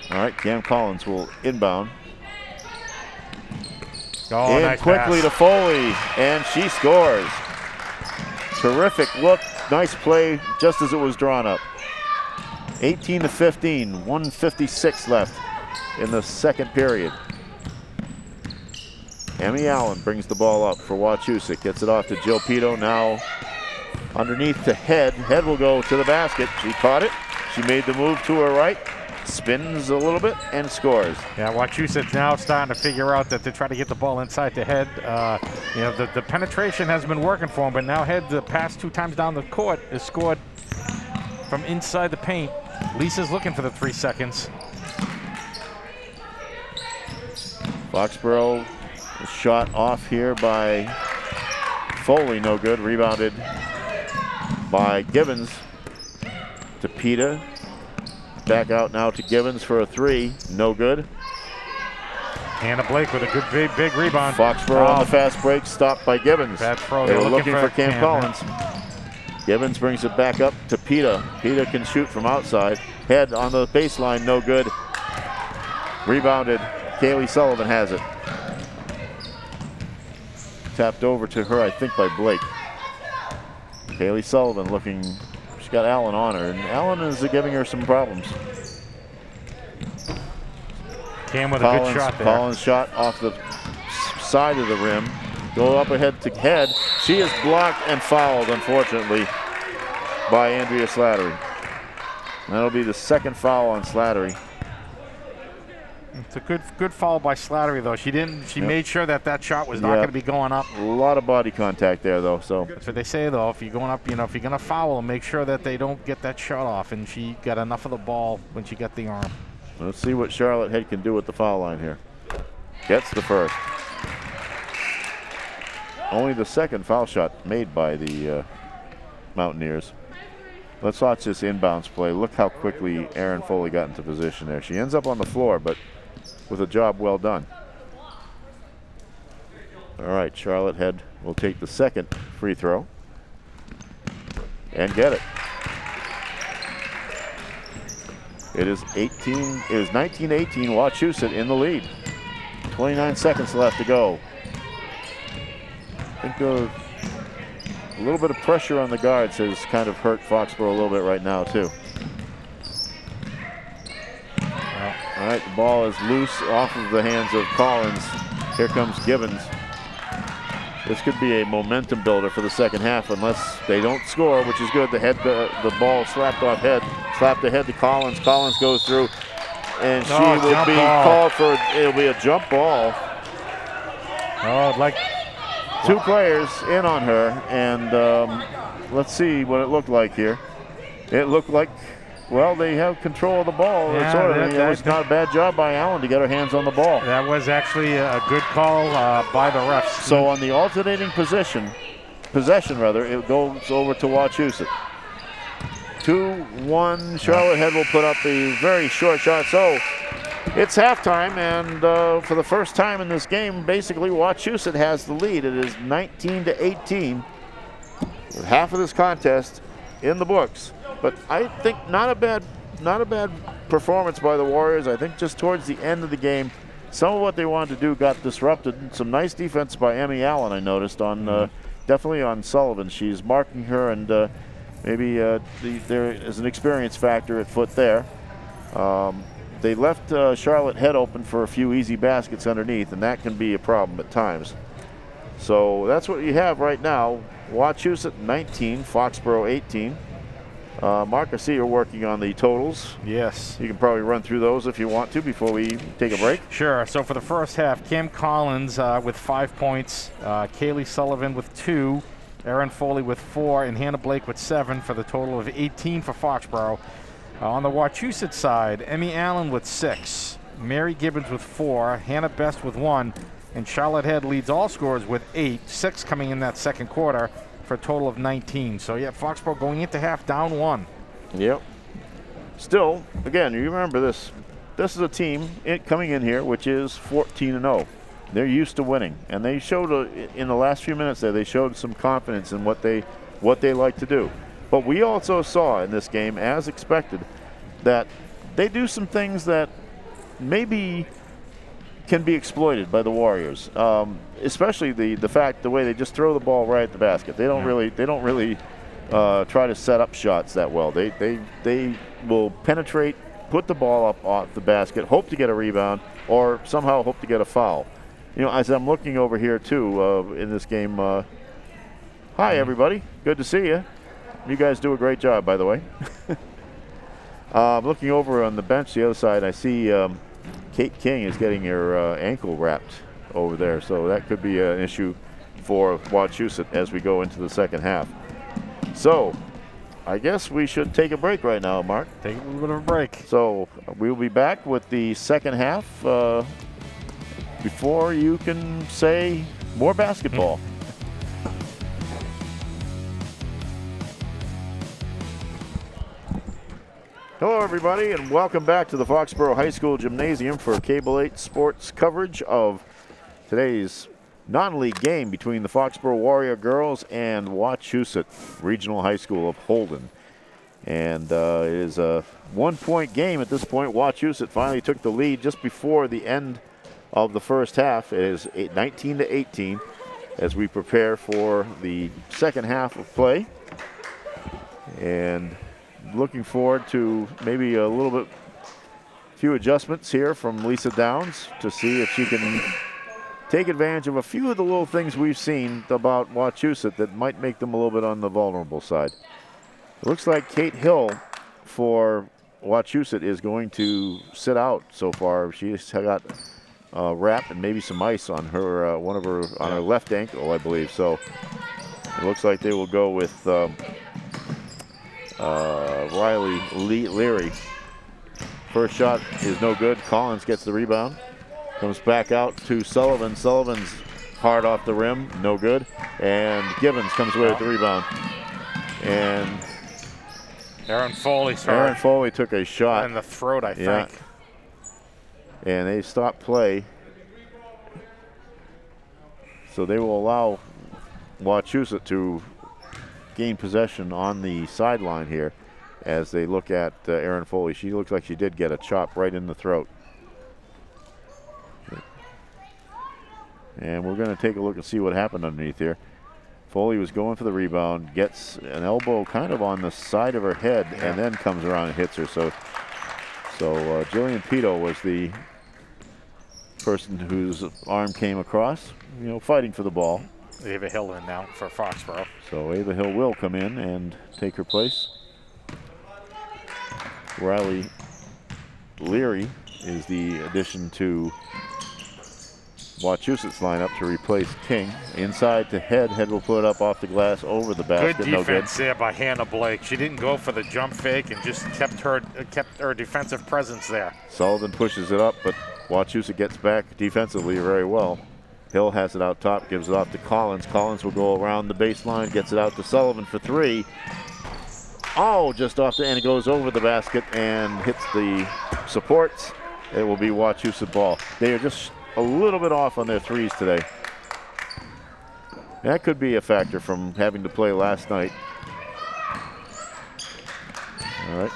All right, Cam Collins will inbound. Oh, nice quickly pass to Foley, and she scores. Terrific look, nice play, just as it was drawn up. 18-15, 1:56 left in the second period. Emmy Allen brings the ball up for Wachusett, gets it off to Jill Pito, now underneath to Head. Head will go to the basket. She caught it. She made the move to her right. Spins a little bit and scores. Yeah, Wachusett's now starting to figure out that they're trying to get the ball inside the Head. The penetration has been working for him, but now Head, the pass 2 times down the court, is scored from inside the paint. Lisa's looking for the 3 seconds. Foxborough shot off here by Foley, no good. Rebounded by Gibbons to Pita. Back out now to Gibbons for a three, no good. Hannah Blake with a good big rebound. Foxborough on the fast break, stopped by Gibbons. Bad throw. They were looking for Cam Collins. Gibbons brings it back up to Pita. Pita can shoot from outside. Head on the baseline, no good. Rebounded. Kaylee Sullivan has it. Tapped over to her, I think, by Blake. Kaylee Sullivan looking, she's got Allen on her, and Allen is giving her some problems. Cam with a good shot there. Collins shot off the side of the rim. Go up ahead to head. She is blocked and fouled, unfortunately, by Andrea Slattery. That'll be the second foul on Slattery. It's a good foul by Slattery, though. She made sure that shot was not going to be going up. A lot of body contact there, though. So that's what they say, though. If you're going up, if you're going to foul, make sure that they don't get that shot off. And she got enough of the ball when she got the arm. Let's see what Charlotte Head can do with the foul line here. Gets the first. Only the second foul shot made by the Mountaineers. Let's watch this inbounds play. Look how quickly Erin Foley got into position there. She ends up on the floor, but with a job well done. All right, Charlotte Head will take the second free throw and get it. It is 19-18, Wachusett in the lead. 29 seconds left to go. I think a little bit of pressure on the guards has kind of hurt Foxborough a little bit right now, too. All right, the ball is loose off of the hands of Collins. Here comes Gibbons. This could be a momentum builder for the second half unless they don't score, which is good. The ball slapped ahead to Collins. Collins goes through, and she will be called for, it'll be a jump ball. Oh, like two players in on her, and let's see what it looked like here. It looked like, well, they have control of the ball. Yeah, it was not a bad job by Allen to get her hands on the ball. That was actually a good call by the refs. So on the alternating possession, it goes over to Wachusett. 2-1, Charlotte Head will put up a very short shot. So it's halftime, and for the first time in this game, basically Wachusett has the lead. It is 19-18 with half of this contest in the books. But I think not a bad performance by the Warriors. I think just towards the end of the game, some of what they wanted to do got disrupted. Some nice defense by Emmy Allen, I noticed, on definitely on Sullivan. She's marking her, and maybe there is an experience factor at foot there. They left Charlotte Head open for a few easy baskets underneath, and that can be a problem at times. So that's what you have right now. Wachusett 19, Foxborough 18. Mark, I see you're working on the totals. Yes. You can probably run through those if you want to before we take a break. Sure. So for the first half, Cam Collins with 5 points, Kaylee Sullivan with 2, Erin Foley with 4, and Hannah Blake with 7 for the total of 18 for Foxborough. On the Wachusett side, Emmy Allen with 6, Mary Gibbons with 4, Hannah Best with 1, and Charlotte Head leads all scorers with 8, 6 coming in that second quarter, for a total of 19. So, yeah, Foxborough going into half down 1. Yep. Still, again, you remember this. This is a team coming in here which is 14-0. They're used to winning, and they showed in the last few minutes there. They showed some confidence in what they like to do. But we also saw in this game, as expected, that they do some things that maybe can be exploited by the Warriors, especially the way they just throw the ball right at the basket. They don't really try to set up shots that well. They will penetrate, put the ball up off the basket, hope to get a rebound, or somehow hope to get a foul. You know, as I'm looking over here too in this game. Hi everybody, good to see you. You guys do a great job, by the way. Looking over on the bench, the other side, I see. Kate King is getting her ankle wrapped over there, so that could be an issue for Wachusett as we go into the second half. So, I guess we should take a break right now, Mark. Take a little bit of a break. So, we'll be back with the second half before you can say more basketball. Hello, everybody, and welcome back to the Foxborough High School Gymnasium for Cable 8 sports coverage of today's non-league game between the Foxborough Warrior girls and Wachusett Regional High School of Holden. And it is a one-point game at this point. Wachusett finally took the lead just before the end of the first half. It is 19-18 as we prepare for the second half of play. And looking forward to maybe a little bit, few adjustments here from Lisa Downs to see if she can take advantage of a few of the little things we've seen about Wachusett that might make them a little bit on the vulnerable side. It looks like Kate Hill for Wachusett is going to sit out so far. She's got wrap and maybe some ice on her, on her left ankle, I believe. So it looks like they will go with Riley Leary. First shot is no good. Collins gets the rebound. Comes back out to Sullivan. Sullivan's hard off the rim, no good. And Gibbons comes away with the rebound. And Aaron Foley took a shot. in the throat, I think. And they stopped play. So they will allow Wachusett to gain possession on the sideline here as they look at Aaron Foley. She looks like she did get a chop right in the throat. And we're going to take a look and see what happened underneath here. Foley was going for the rebound, gets an elbow kind of on the side of her head, and then comes around and hits her. So Jillian Pito was the person whose arm came across, fighting for the ball. Ava Hill in now for Foxborough. So Ava Hill will come in and take her place. Riley Leary is the addition to Wachusett's lineup to replace King. Inside to Head. Head will put it up off the glass over the basket. Good defense there by Hannah Blake. She didn't go for the jump fake and just kept her defensive presence there. Sullivan pushes it up, but Wachusett gets back defensively very well. Hill has it out top, gives it off to Collins. Collins will go around the baseline, gets it out to Sullivan for three. Oh, just off the end, it goes over the basket and hits the supports. It will be Wachusett ball. They are just a little bit off on their threes today. That could be a factor from having to play last night. All right.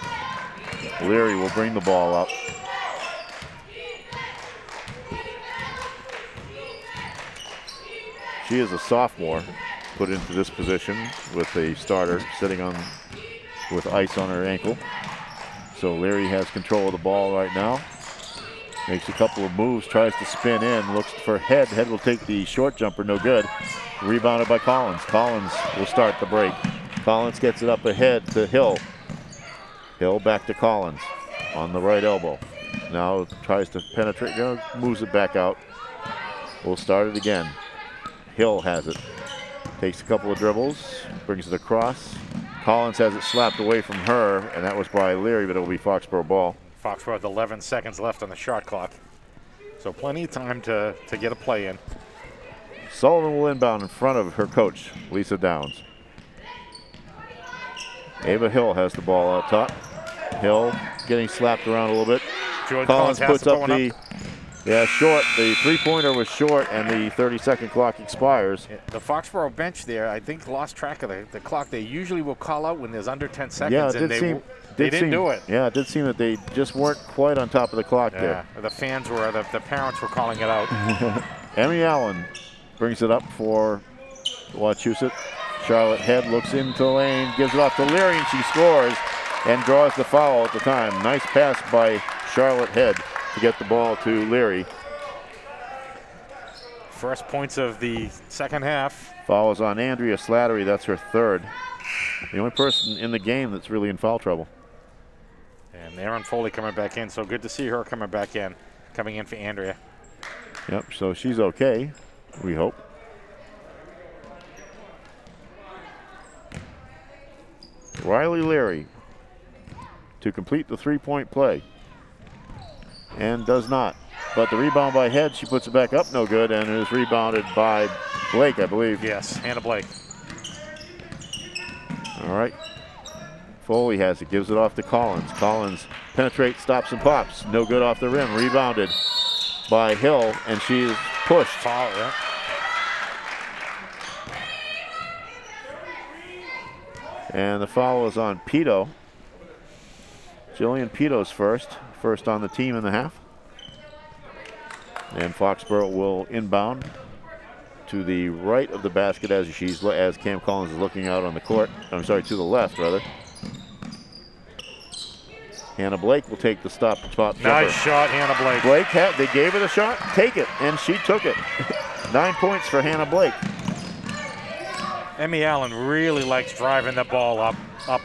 Leary will bring the ball up. She is a sophomore put into this position with a starter sitting on with ice on her ankle. So Leary has control of the ball right now. Makes a couple of moves, tries to spin in, looks for Head. Head will take the short jumper, no good. Rebounded by Collins. Collins will start the break. Collins gets it up ahead to Hill. Hill back to Collins on the right elbow. Now tries to penetrate, moves it back out. We'll start it again. Hill has it. Takes a couple of dribbles, brings it across. Collins has it slapped away from her, and that was by Leary, but it will be Foxborough ball. Foxborough with 11 seconds left on the shot clock. So plenty of time to get a play in. Sullivan will inbound in front of her coach, Lisa Downs. Ava Hill has the ball out top. Hill getting slapped around a little bit. Collins puts up the short. The three-pointer was short, and the 30-second clock expires. The Foxborough bench there, I think, lost track of the clock. They usually will call out when there's under 10 seconds, and they didn't do it. Yeah, it did seem that they just weren't quite on top of the clock there. The fans were, the parents were calling it out. Emmy Allen brings it up for Wachusett. Charlotte Head looks into the lane, gives it off to Leary, and she scores and draws the foul at the time. Nice pass by Charlotte Head to get the ball to Leary. First points of the second half. Foul is on Andrea Slattery. That's her third. The only person in the game that's really in foul trouble. And Aaron Foley coming back in, so good to see her coming in for Andrea. Yep, so she's okay, we hope. Riley Leary to complete the three-point play. And does not. but the rebound by Head, she puts it back up, no good, and it is rebounded by Blake, I believe. Yes, Hannah Blake. All right. Foley has it, gives it off to Collins. Collins penetrates, stops, and pops. No good off the rim. Rebounded by Hill, and she is pushed. Foul, yeah. And the foul is on Pito. Jillian Pito's first on the team in the half. And Foxborough will inbound to the right of the basket as Cam Collins is looking out on the court. I'm sorry, to the left rather. Hannah Blake will take the spot jumper. Nice shot, Hannah Blake. They gave her the shot, take it, and she took it. 9 points for Hannah Blake. Emmy Allen really likes driving the ball up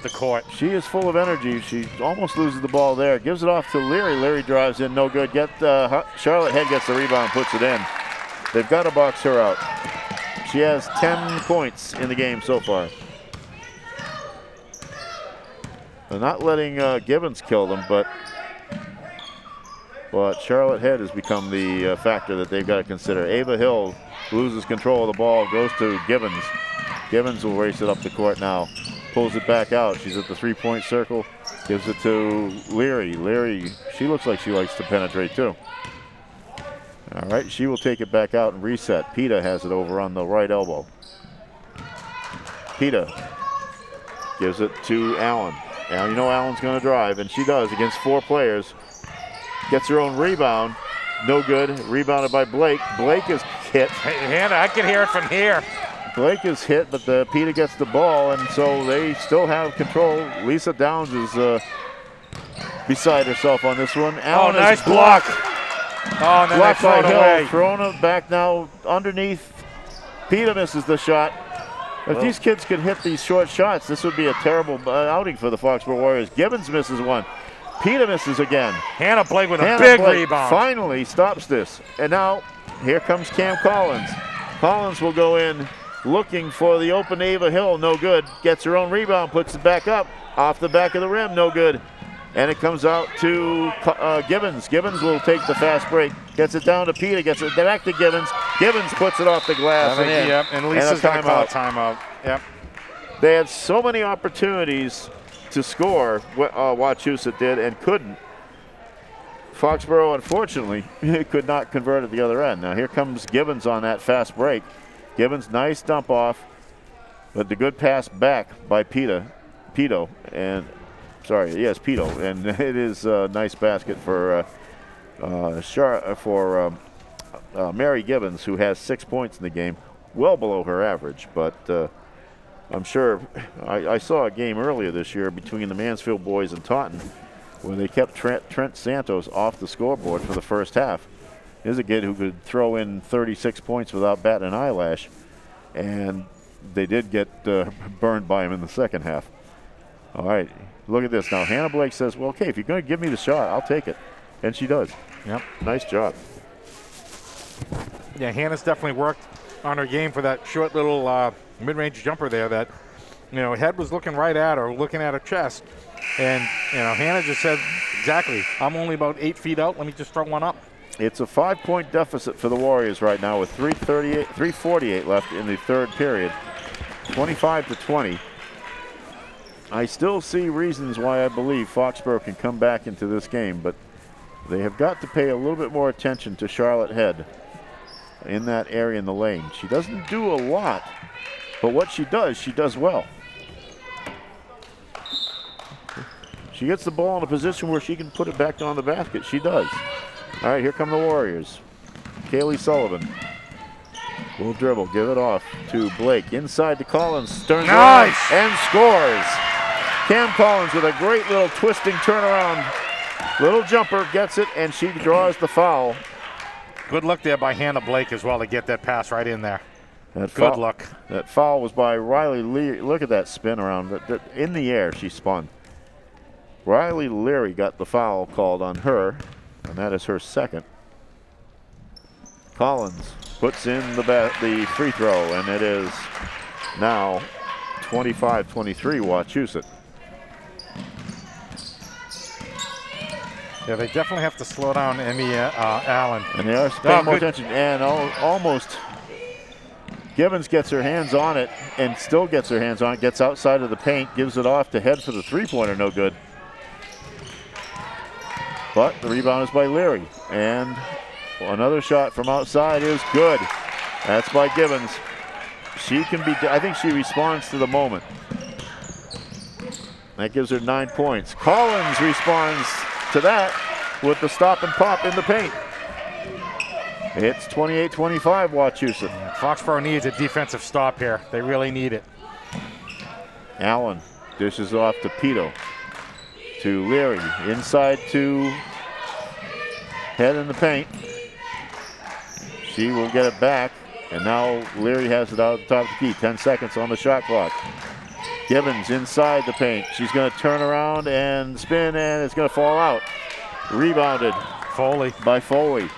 the court. She is full of energy. She almost loses the ball there. Gives it off to Leary. Leary drives in, no good. Charlotte Head gets the rebound, puts it in. They've got to box her out. She has 10 points in the game so far. They're not letting Gibbons kill them, but Charlotte Head has become the factor that they've got to consider. Ava Hill loses control of the ball, goes to Gibbons. Gibbons will race it up the court now. Pulls it back out. She's at the three-point circle. Gives it to Leary. Leary, she looks like she likes to penetrate too. All right, she will take it back out and reset. Pita has it over on the right elbow. Pita gives it to Allen. Now you know Allen's going to drive, and she does against 4 players. Gets her own rebound. No good. Rebounded by Blake. Blake is hit. Hey, Hannah, I can hear it from here. Blake is hit, but Pita gets the ball, and so they still have control. Lisa Downs is beside herself on this one. Allen nice block. Oh, and then blocked they throw by it Hill. away. Thrown it back now underneath. Pita misses the shot. If these kids could hit these short shots, this would be a terrible outing for the Foxborough Warriors. Gibbons misses one. Pita misses again. Hannah Blake with a big rebound. Finally stops this. And now here comes Cam Collins. Collins will go in looking for the open Ava Hill. No good. Gets her own rebound. Puts it back up. Off the back of the rim. No good. And it comes out to Gibbons. Gibbons will take the fast break. Gets it down to Pita. Gets it back to Gibbons. Gibbons puts it off the glass and in. Yep, and Lisa's going to call a timeout. Yep. They had so many opportunities to score, Wachusett did, and couldn't. Foxborough, unfortunately, could not convert at the other end. Now here comes Gibbons on that fast break. Gibbons, nice dump off, but the good pass back by Pito, and it is a nice basket for Mary Gibbons, who has 6 points in the game, well below her average, but I'm sure I saw a game earlier this year between the Mansfield boys and Taunton where they kept Trent Santos off the scoreboard for the first half. Here's a kid who could throw in 36 points without batting an eyelash, and they did get burned by him in the second half. All right, look at this now. Hannah Blake says, well, okay, if you're going to give me the shot, I'll take it. And she does. Yep. Nice job. Yeah, Hannah's definitely worked on her game for that short little mid-range jumper there that, Head was looking right at her, looking at her chest. And, Hannah just said, exactly, I'm only about 8 feet out. Let me just throw one up. It's a 5-point deficit for the Warriors right now with 3:48 left in the third period. 25-20. I still see reasons why I believe Foxborough can come back into this game, but they have got to pay a little bit more attention to Charlotte Head in that area in the lane. She doesn't do a lot, but what she does well. She gets the ball in a position where she can put it back on the basket. She does. All right, here come the Warriors. Kaylee Sullivan will dribble, give it off to Blake. Inside to Collins, turns around and scores. Cam Collins with a great little twisting turnaround. Little jumper, gets it, and she draws the foul. Good look there by Hannah Blake as well to get that pass right in there. Good look. That foul was by Riley Leary. Look at that spin around. In the air, she spun. Riley Leary got the foul called on her, and that is her second. Collins puts in the free throw, and it is now 25-23 Wachusett. Yeah, they definitely have to slow down Allen. And they are paying more attention. And almost Gibbons gets her hands on it and still gets her hands on it, gets outside of the paint, gives it off to head for the three-pointer, no good. But the rebound is by Leary. And another shot from outside is good. That's by Gibbons. She can be, I think she responds to the moment. That gives her 9 points. Collins responds to that with the stop and pop in the paint. It's 28-25 Wachusett. Foxborough needs a defensive stop here. They really need it. Allen dishes off to Pito. To Leary. Inside to head in the paint. She will get it back. And now Leary has it out at the top of the key. 10 seconds on the shot clock. Gibbons inside the paint. She's going to turn around and spin, and it's going to fall out. Rebounded by Foley.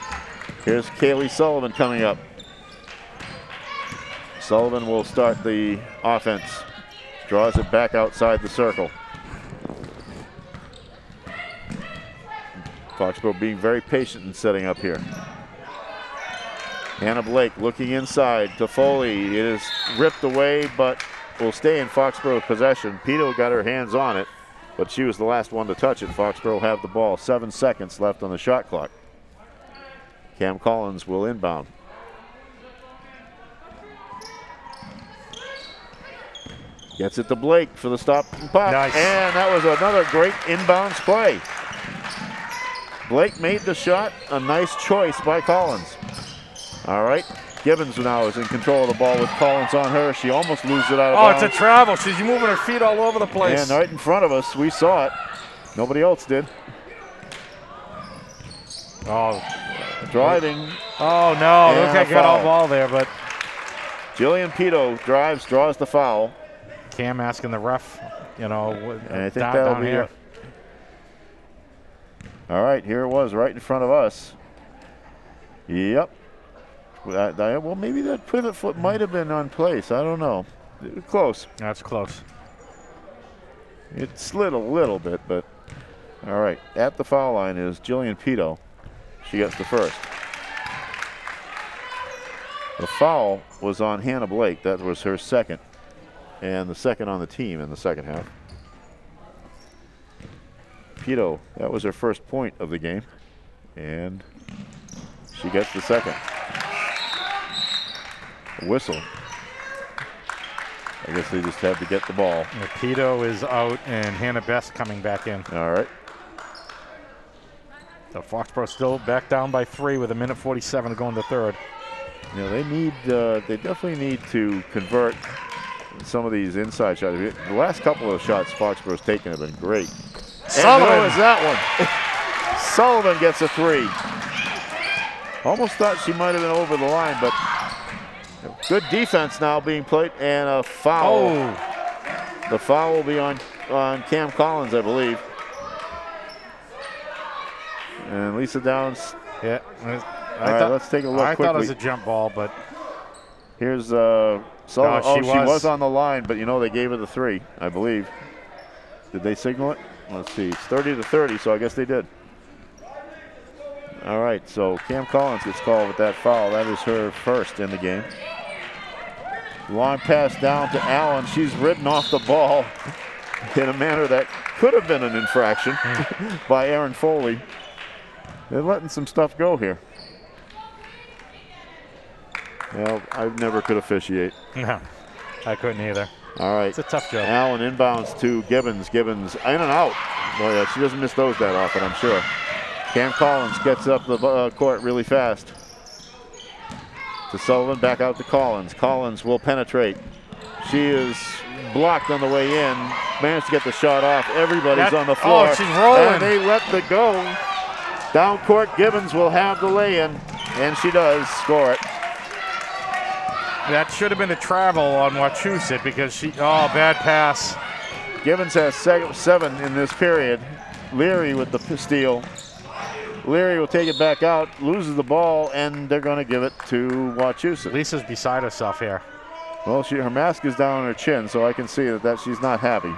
Here's Kaylee Sullivan coming up. Sullivan will start the offense. Draws it back outside the circle. Foxborough being very patient in setting up here. Hannah Blake looking inside to Foley. It is ripped away, but will stay in Foxborough possession. Pito got her hands on it, but she was the last one to touch it. Foxborough have the ball. 7 seconds left on the shot clock. Cam Collins will inbound. Gets it to Blake for the stop and pop. Nice. And that was another great inbounds play. Blake made the shot. A nice choice by Collins. All right. Gibbons now is in control of the ball with Collins on her. She almost loses it out of bounds. It's a travel. She's moving her feet all over the place. And right in front of us, we saw it. Nobody else did. Oh. Driving. Oh, no. Looks like got all ball there, but. Jillian Pito drives, draws the foul. Cam asking the ref, and I think that'll be here. All right, here it was right in front of us. Yep. Well, maybe that pivot foot might have been on place. I don't know. It was close. That's close. It slid a little bit, but all right. At the foul line is Jillian Pito. She gets the first. The foul was on Hannah Blake. That was her second, and the second on the team in the second half. Pito, that was her first point of the game, and she gets the second. Whistle. I guess they just had to get the ball. Pito is out, and Hannah Best coming back in. All right. So Foxborough still back down by 3 with 1:47 to go in the third. You know, they definitely need to convert some of these inside shots. The last couple of shots Foxborough's taken have been great. Sullivan. And is that one. Sullivan gets a 3. Almost thought she might have been over the line, but good defense now being played, and a foul. Oh. The foul will be on Cam Collins, I believe. And Lisa Downs. Yeah. All right, let's take a look quickly. I thought it was a jump ball, but here's Sullivan. No, she was on the line, but they gave her the 3, I believe. Did they signal it? Let's see. It's 30-30, so I guess they did. All right, so Cam Collins gets called with that foul. That is her first in the game. Long pass down to Allen. She's ridden off the ball in a manner that could have been an infraction by Aaron Foley. They're letting some stuff go here. Well, I never could officiate. No, I couldn't either. All right. It's a tough job. Allen inbounds to Gibbons. Gibbons in and out. Well, yeah, she doesn't miss those that often, I'm sure. Cam Collins gets up the court really fast. To Sullivan, back out to Collins. Collins will penetrate. She is blocked on the way in. Managed to get the shot off. Everybody's on the floor. Oh, she's rolling. And they let the go. Down court, Gibbons will have the lay-in, and she does score it. That should have been a travel on Wachusett because bad pass. Gibbons has 7 in this period. Leary with the steal. Leary will take it back out, loses the ball, and they're going to give it to Wachusett. Lisa's beside herself here. Well, her mask is down on her chin, so I can see that she's not happy.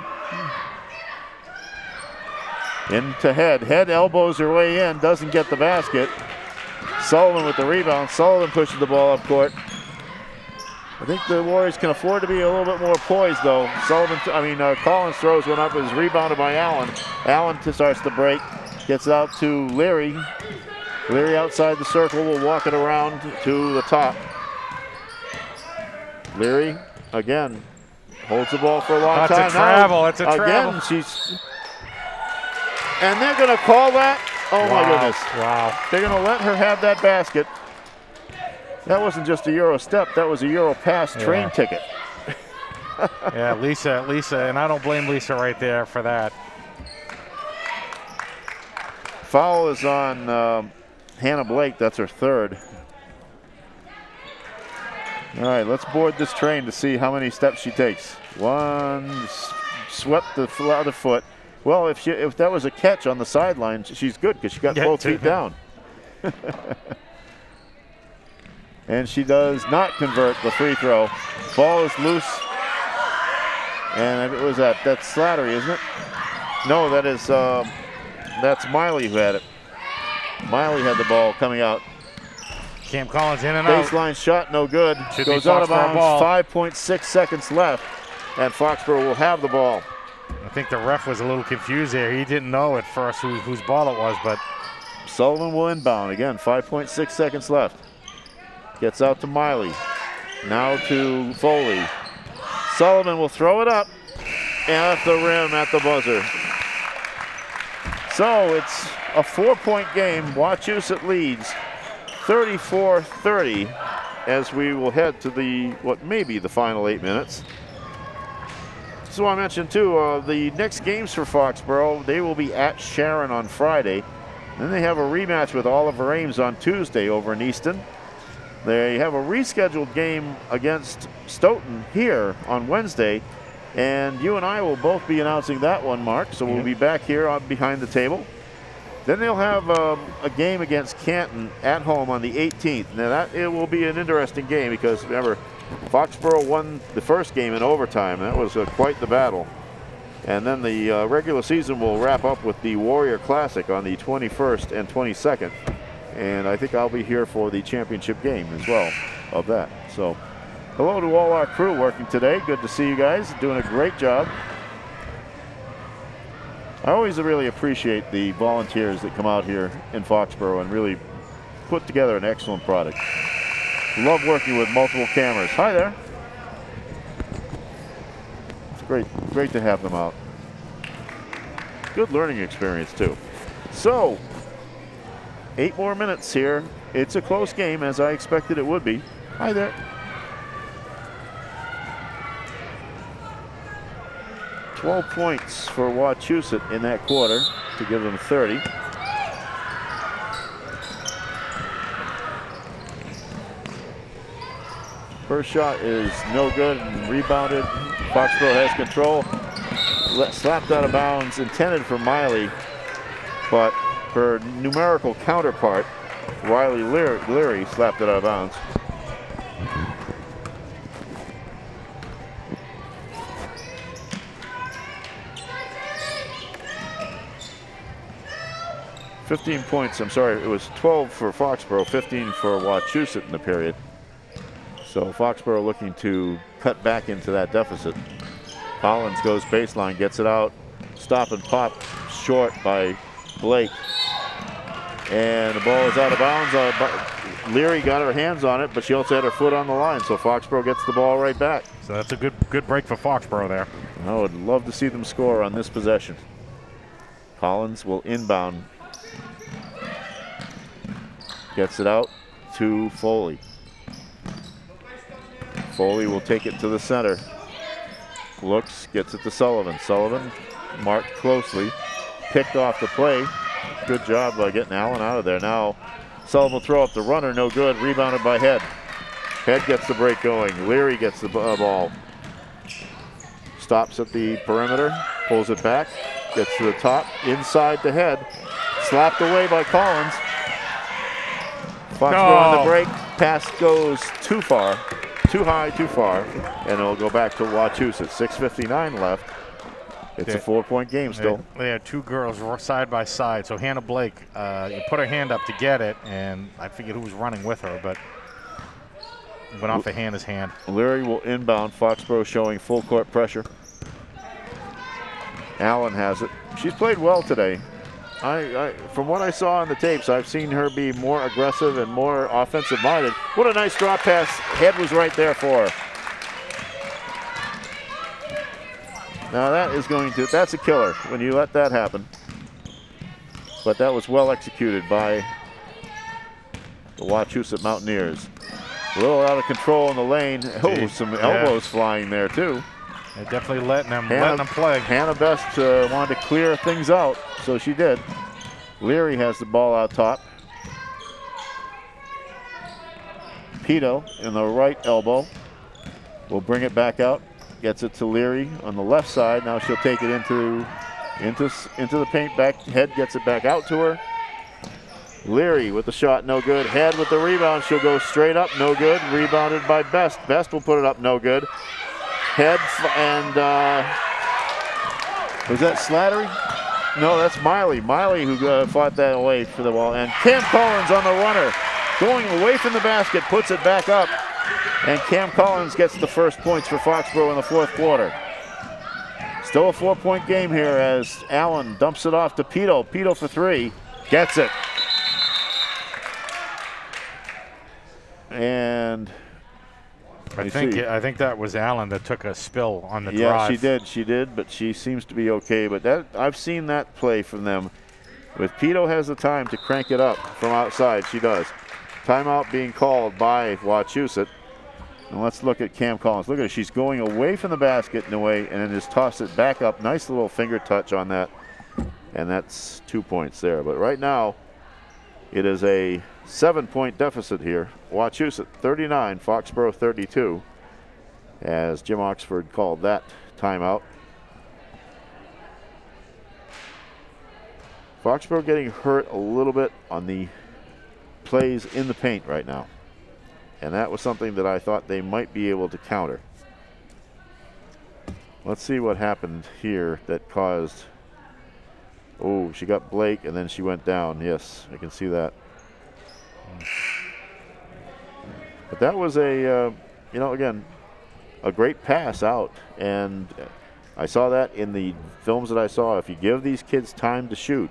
Into Head. Head elbows her way in, doesn't get the basket. Sullivan with the rebound. Sullivan pushes the ball up court. I think the Warriors can afford to be a little bit more poised, though. Collins throws one up, is rebounded by Allen. Allen starts to break, gets it out to Leary. Leary outside the circle will walk it around to the top. Leary again holds the ball for a long time. It's a travel. It's a travel. Again, and they're going to call that. Oh my goodness! Wow. They're going to let her have that basket. That wasn't just a Euro step, that was a Euro pass train ticket. Yeah, Lisa, and I don't blame Lisa right there for that. Foul is on Hannah Blake, that's her third. All right, let's board this train to see how many steps she takes. One, swept the other foot. Well, if that was a catch on the sideline, she's good because she got both feet down. And she does not convert the free throw. Ball is loose. And it was that's Slattery, isn't it? No, that's Miley who had it. Miley had the ball coming out. Cam Collins in and out. Baseline shot, no good. Goes out of bounds, 5.6 seconds left. And Foxborough will have the ball. I think the ref was a little confused there. He didn't know at first whose ball it was, but. Sullivan will inbound. Again, 5.6 seconds left. Gets out to Miley. Now to Foley. Sullivan will throw it up. And at the rim at the buzzer. So it's a 4-point game. Wachusett leads 34-30 as we will head to what may be the final 8 minutes. So I mentioned too, the next games for Foxborough, they will be at Sharon on Friday. Then they have a rematch with Oliver Ames on Tuesday over in Easton. They have a rescheduled game against Stoughton here on Wednesday, and you and I will both be announcing that one, Mark, so we'll be back here behind the table. Then they'll have a game against Canton at home on the 18th. Now it will be an interesting game because, remember, Foxborough won the first game in overtime. That was quite the battle. And then the regular season will wrap up with the Warrior Classic on the 21st and 22nd. And I think I'll be here for the championship game as well of that. So hello to all our crew working today. Good to see you guys. Doing a great job. I always really appreciate the volunteers that come out here in Foxborough and really put together an excellent product. Love working with multiple cameras. Hi there. It's great to have them out. Good learning experience too. So 8 more minutes here. It's a close game, as I expected it would be. Hi there. $12 points for Wachusett in that quarter to give them 30. First shot is no good and rebounded. Foxborough has control. Slapped out of bounds, intended for Miley, but her numerical counterpart, Riley Leary, slapped it out of bounds. $15 points, I'm sorry, it was 12 for Foxborough, 15 for Wachusett in the period. So Foxborough looking to cut back into that deficit. Collins goes baseline, gets it out. Stop and pop short by Blake. And the ball is out of bounds. Leary got her hands on it, but she also had her foot on the line, so Foxborough gets the ball right back. So that's a good break for Foxborough there. I would love to see them score on this possession. Collins will inbound. Gets it out to Foley. Foley will take it to the center. Looks, gets it to Sullivan. Sullivan marked closely. Picked off the play. Good job by getting Allen out of there. Now Sullivan will throw up the runner. No good. Rebounded by Head. Head gets the break going. Leary gets the ball. Stops at the perimeter. Pulls it back. Gets to the top. Inside to Head. Slapped away by Collins. Foxborough on the break. Pass goes too far. Too high, too far. And it'll go back to Wachusett. 6:59 left. It's a 4-point game still. They had two girls side by side. So Hannah Blake, you put her hand up to get it, and I forget who was running with her, but it went off of Hannah's hand. Leary will inbound. Foxborough showing full court pressure. Allen has it. She's played well today. From what I saw on the tapes, I've seen her be more aggressive and more offensive minded. What a nice drop pass. Head was right there for her. Now that's a killer when you let that happen. But that was well executed by the Wachusett Mountaineers. A little out of control in the lane. Oh, some elbows flying there too. They're definitely letting them play. Hannah Best wanted to clear things out, so she did. Leary has the ball out top. Pito in the right elbow will bring it back out. Gets it to Leary on the left side. Now she'll take it into the paint. Back Head gets it back out to her. Leary with the shot, no good. Head with the rebound. She'll go straight up, no good. Rebounded by Best. Best will put it up, no good. Head and was that Slattery? No, that's Miley. Miley who fought that away for the ball. And Cam Collins on the runner, going away from the basket, puts it back up. And Cam Collins gets the first points for Foxborough in the fourth quarter. Still a 4-point game here as Allen dumps it off to Pito. Pito for three, gets it. And I think that was Allen that took a spill on the drive. Yeah, she did, but she seems to be okay. But I've seen that play from them. If Pito has the time to crank it up from outside, she does. Timeout being called by Wachusett. And let's look at Cam Collins. Look at her. She's going away from the basket in a way and then just toss it back up. Nice little finger touch on that. And that's 2 points there. But right now, it is a 7-point deficit here. Wachusett 39, Foxborough 32, as Jim Oxford called that timeout. Foxborough getting hurt a little bit on the plays in the paint right now. And that was something that I thought they might be able to counter. Let's see what happened here that caused. Oh, she got Blake and then she went down. Yes, I can see that. But that was again, a great pass out. And I saw that in the films that I saw. If you give these kids time to shoot,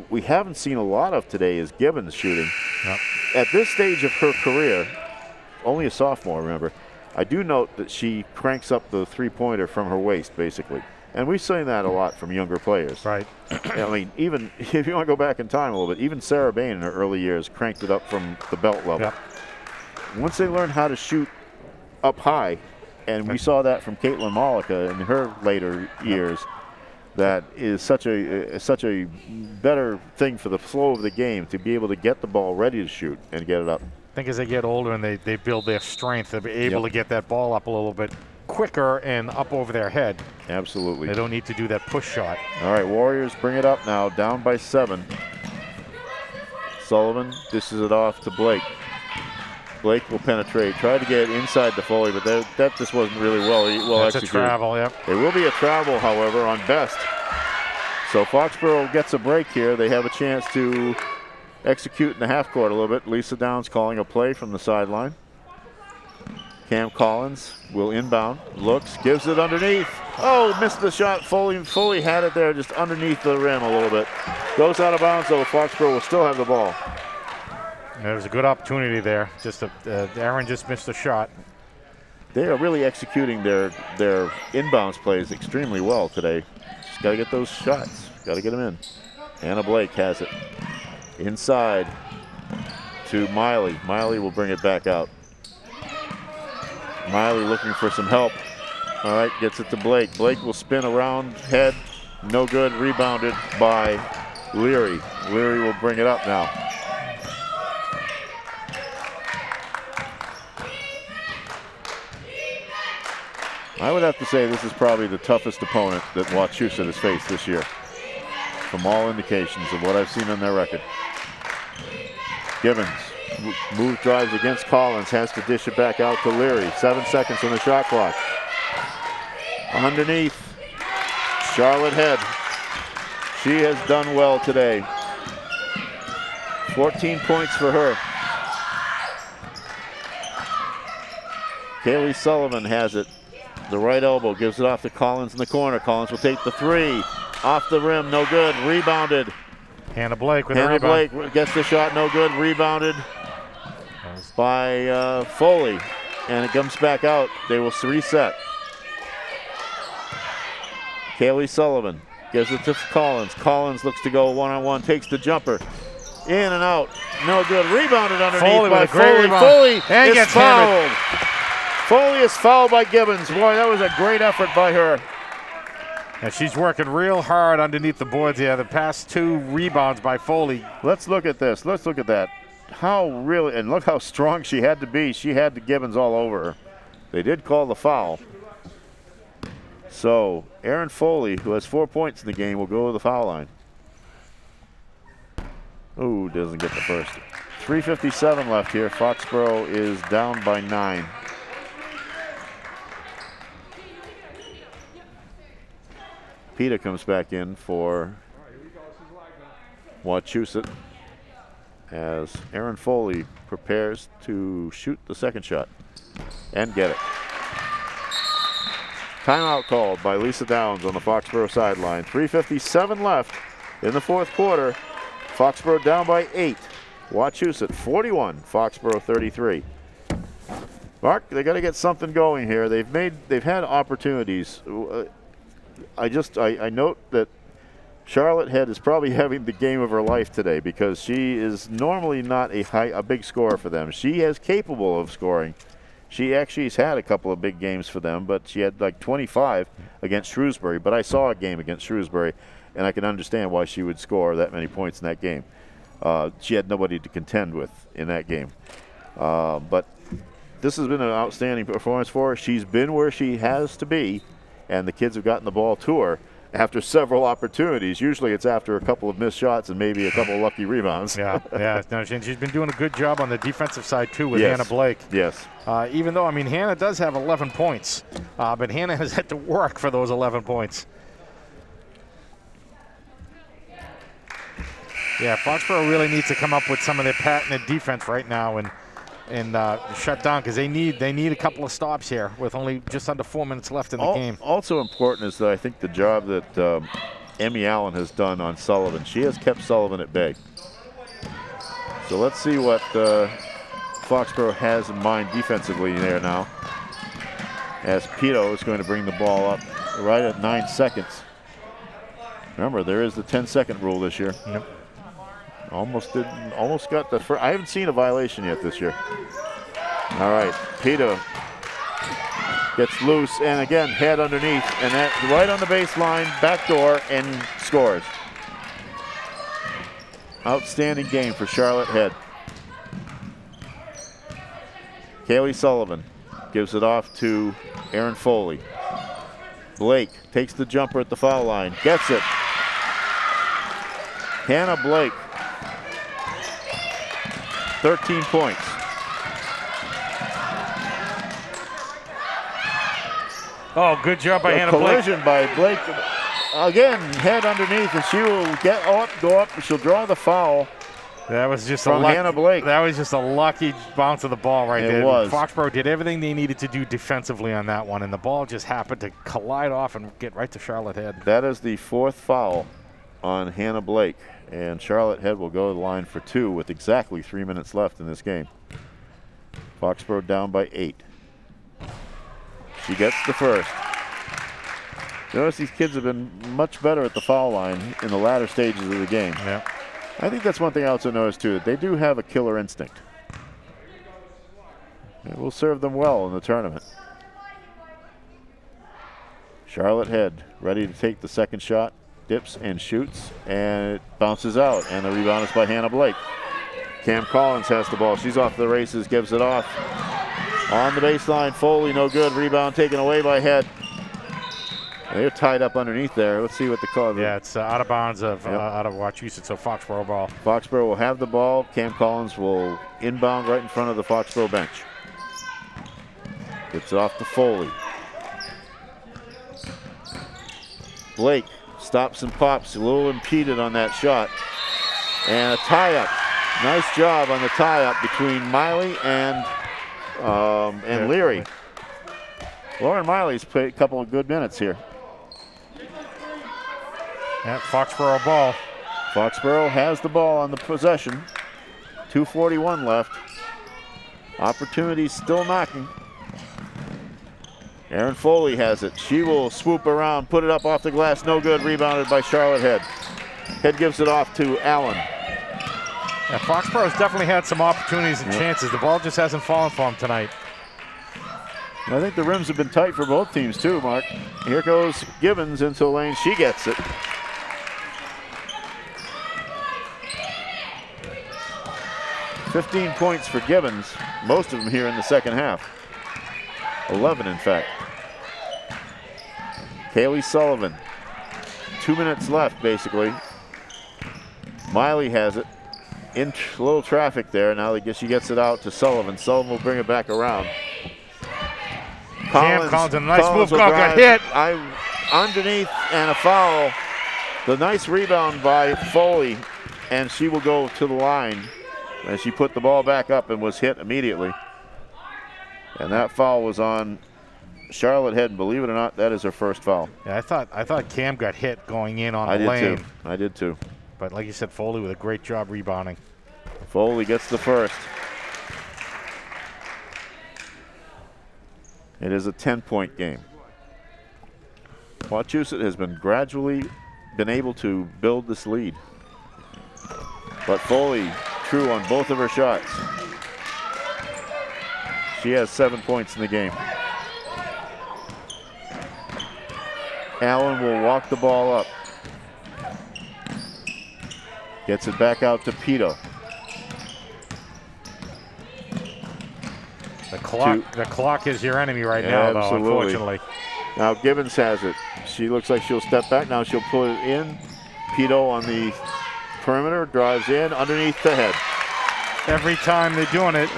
we haven't seen a lot of today is Gibbons shooting. Yep. At this stage of her career, only a sophomore, remember, I do note that she cranks up the three-pointer from her waist, basically. And we've seen that a lot from younger players. Right. I mean, even if you want to go back in time a little bit, even Sarah Bain in her early years cranked it up from the belt level. Yep. Once they learn how to shoot up high, and we saw that from Caitlin Malika in her later years, that is such a better thing for the flow of the game to be able to get the ball ready to shoot and get it up. I think as they get older and they build their strength, they'll be able to get that ball up a little bit quicker and up over their head. Absolutely. They don't need to do that push shot. All right, Warriors bring it up now, down by 7. Sullivan dishes it off to Blake. Blake will penetrate, try to get inside the Foley, but that just wasn't really well That's executed. A travel, yep. There will be a travel, however, on Best. So Foxborough gets a break here. They have a chance to execute in the half court a little bit. Lisa Downs calling a play from the sideline. Cam Collins will inbound, looks, gives it underneath. Oh, missed the shot. Foley had it there just underneath the rim a little bit. Goes out of bounds, though. Foxborough will still have the ball. There was a good opportunity there. Aaron just missed a shot. They are really executing their inbounds plays extremely well today. Just got to get those shots. Got to get them in. Anna Blake has it. Inside to Miley. Miley will bring it back out. Miley looking for some help. All right, gets it to Blake. Blake will spin around, head, no good. Rebounded by Leary. Leary will bring it up now. I would have to say this is probably the toughest opponent that Wachusett has faced this year, from all indications of what I've seen on their record. Gibbons move drives against Collins, has to dish it back out to Leary. 7 seconds on the shot clock. Underneath, Charlotte Head. She has done well today. 14 points for her. Kaylee Sullivan has it. The right elbow, gives it off to Collins in the corner. Collins will take the three. Off the rim, no good. Rebounded. Hannah Blake with a Hannah rebound. Blake gets the shot, no good. Rebounded by Foley. And it comes back out. They will reset. Kaylee Sullivan gives it to Collins. Collins looks to go one-on-one, takes the jumper. In and out. No good. Rebounded underneath Foley by with a great Foley. rebound. Foley And is gets fouled. hammered. Foley is fouled by Gibbons. Boy, that was a great effort by her. And she's working real hard underneath the boards here. The past 2 rebounds by Foley. Let's look at this. Let's look at that. How really, and look how strong she had to be. She had the Gibbons all over her. They did call the foul. So Aaron Foley, who has 4 points in the game, will go to the foul line. Ooh, doesn't get the first. 3:57 left here. Foxborough is down by 9. Peta comes back in for Wachusett as Aaron Foley prepares to shoot the second shot and get it. Timeout called by Lisa Downs on the Foxborough sideline. 3:57 left in the fourth quarter. Foxborough down by 8. Wachusett 41, Foxborough 33. Mark, they got to get something going here. They've had opportunities. I note that Charlotte Head is probably having the game of her life today because she is normally not a big scorer for them. She is capable of scoring. She actually has had a couple of big games for them, but she had like 25 against Shrewsbury. But I saw a game against Shrewsbury, and I can understand why she would score that many points in that game. She had nobody to contend with in that game. But this has been an outstanding performance for her. She's been where she has to be, and the kids have gotten the ball to her after several opportunities. Usually it's after a couple of missed shots and maybe a couple of lucky rebounds. Yeah. No, she's been doing a good job on the defensive side, too, with Hannah Blake. Yes. Even though, Hannah does have 11 points, but Hannah has had to work for those 11 points. Yeah, Foxborough really needs to come up with some of their patented defense right now and shut down because they need a couple of stops here with only just under 4 minutes left in the game. Also important is that I think the job that Emmy Allen has done on Sullivan. She has kept Sullivan at bay. So let's see what Foxborough has in mind defensively there now. As Pito is going to bring the ball up right at 9 seconds. Remember, there is the 10-second rule this year. Yep. Almost got the first. I haven't seen a violation yet this year. All right, Peta gets loose, and again, head underneath, and that right on the baseline, backdoor, and scores. Outstanding game for Charlotte Head. Kaylee Sullivan gives it off to Aaron Foley. Blake takes the jumper at the foul line, gets it. Hannah Blake, 13 points. Oh, good job by Hannah Blake. Collision by Blake. Again, head underneath, and she will go up. She'll draw the foul. That was just from Hannah Blake. That was just a lucky bounce of the ball right there. It was. Foxborough did everything they needed to do defensively on that one, and the ball just happened to collide off and get right to Charlotte Head. That is the 4th foul on Hannah Blake, and Charlotte Head will go to the line for 2 with exactly 3 minutes left in this game. Foxborough down by 8. She gets the first. Notice these kids have been much better at the foul line in the latter stages of the game. Yeah. I think that's one thing I also noticed too, that they do have a killer instinct. It will serve them well in the tournament. Charlotte Head ready to take the second shot. Dips and shoots, and it bounces out, and the rebound is by Hannah Blake. Cam Collins has the ball. She's off the races, gives it off. On the baseline, Foley, no good. Rebound taken away by Head. They're tied up underneath there. Let's see what the call is. Yeah, it's out of bounds out of Wachusett, so Foxborough ball. Foxborough will have the ball. Cam Collins will inbound right in front of the Foxborough bench. Gets it off to Foley. Blake stops and pops, a little impeded on that shot. And a tie-up. Nice job on the tie-up between Miley and Leary. Lauren Miley's played a couple of good minutes here. That Foxborough ball. Foxborough has the ball on the possession. 2:41 left. Opportunity still knocking. Erin Foley has it. She will swoop around, put it up off the glass. No good. Rebounded by Charlotte Head. Head gives it off to Allen. Yeah, Foxborough's definitely had some opportunities and chances. The ball just hasn't fallen for him tonight. I think the rims have been tight for both teams too, Mark. Here goes Gibbons into the lane. She gets it. $15 points for Gibbons, most of them here in the second half. 11, in fact. Kaylee Sullivan. 2 minutes left, basically. Miley has it. In a little traffic there. Now she gets it out to Sullivan. Sullivan will bring it back around. Collins, a nice move. Got hit. Underneath and a foul. The nice rebound by Foley, and she will go to the line. And she put the ball back up and was hit immediately. And that foul was on Charlotte Head. And believe it or not, that is her first foul. Yeah, I thought Cam got hit going in on the lane. I did too. But like you said, Foley with a great job rebounding. Foley gets the first. It is a 10-point game. Wachusett has gradually been able to build this lead. But Foley true on both of her shots. She has 7 points in the game. Allen will walk the ball up. Gets it back out to Pito. The clock is your enemy right now, though, unfortunately. Now Gibbons has it. She looks like she'll step back. Now she'll put it in. Pito on the perimeter, drives in, underneath the head. Every time they're doing it,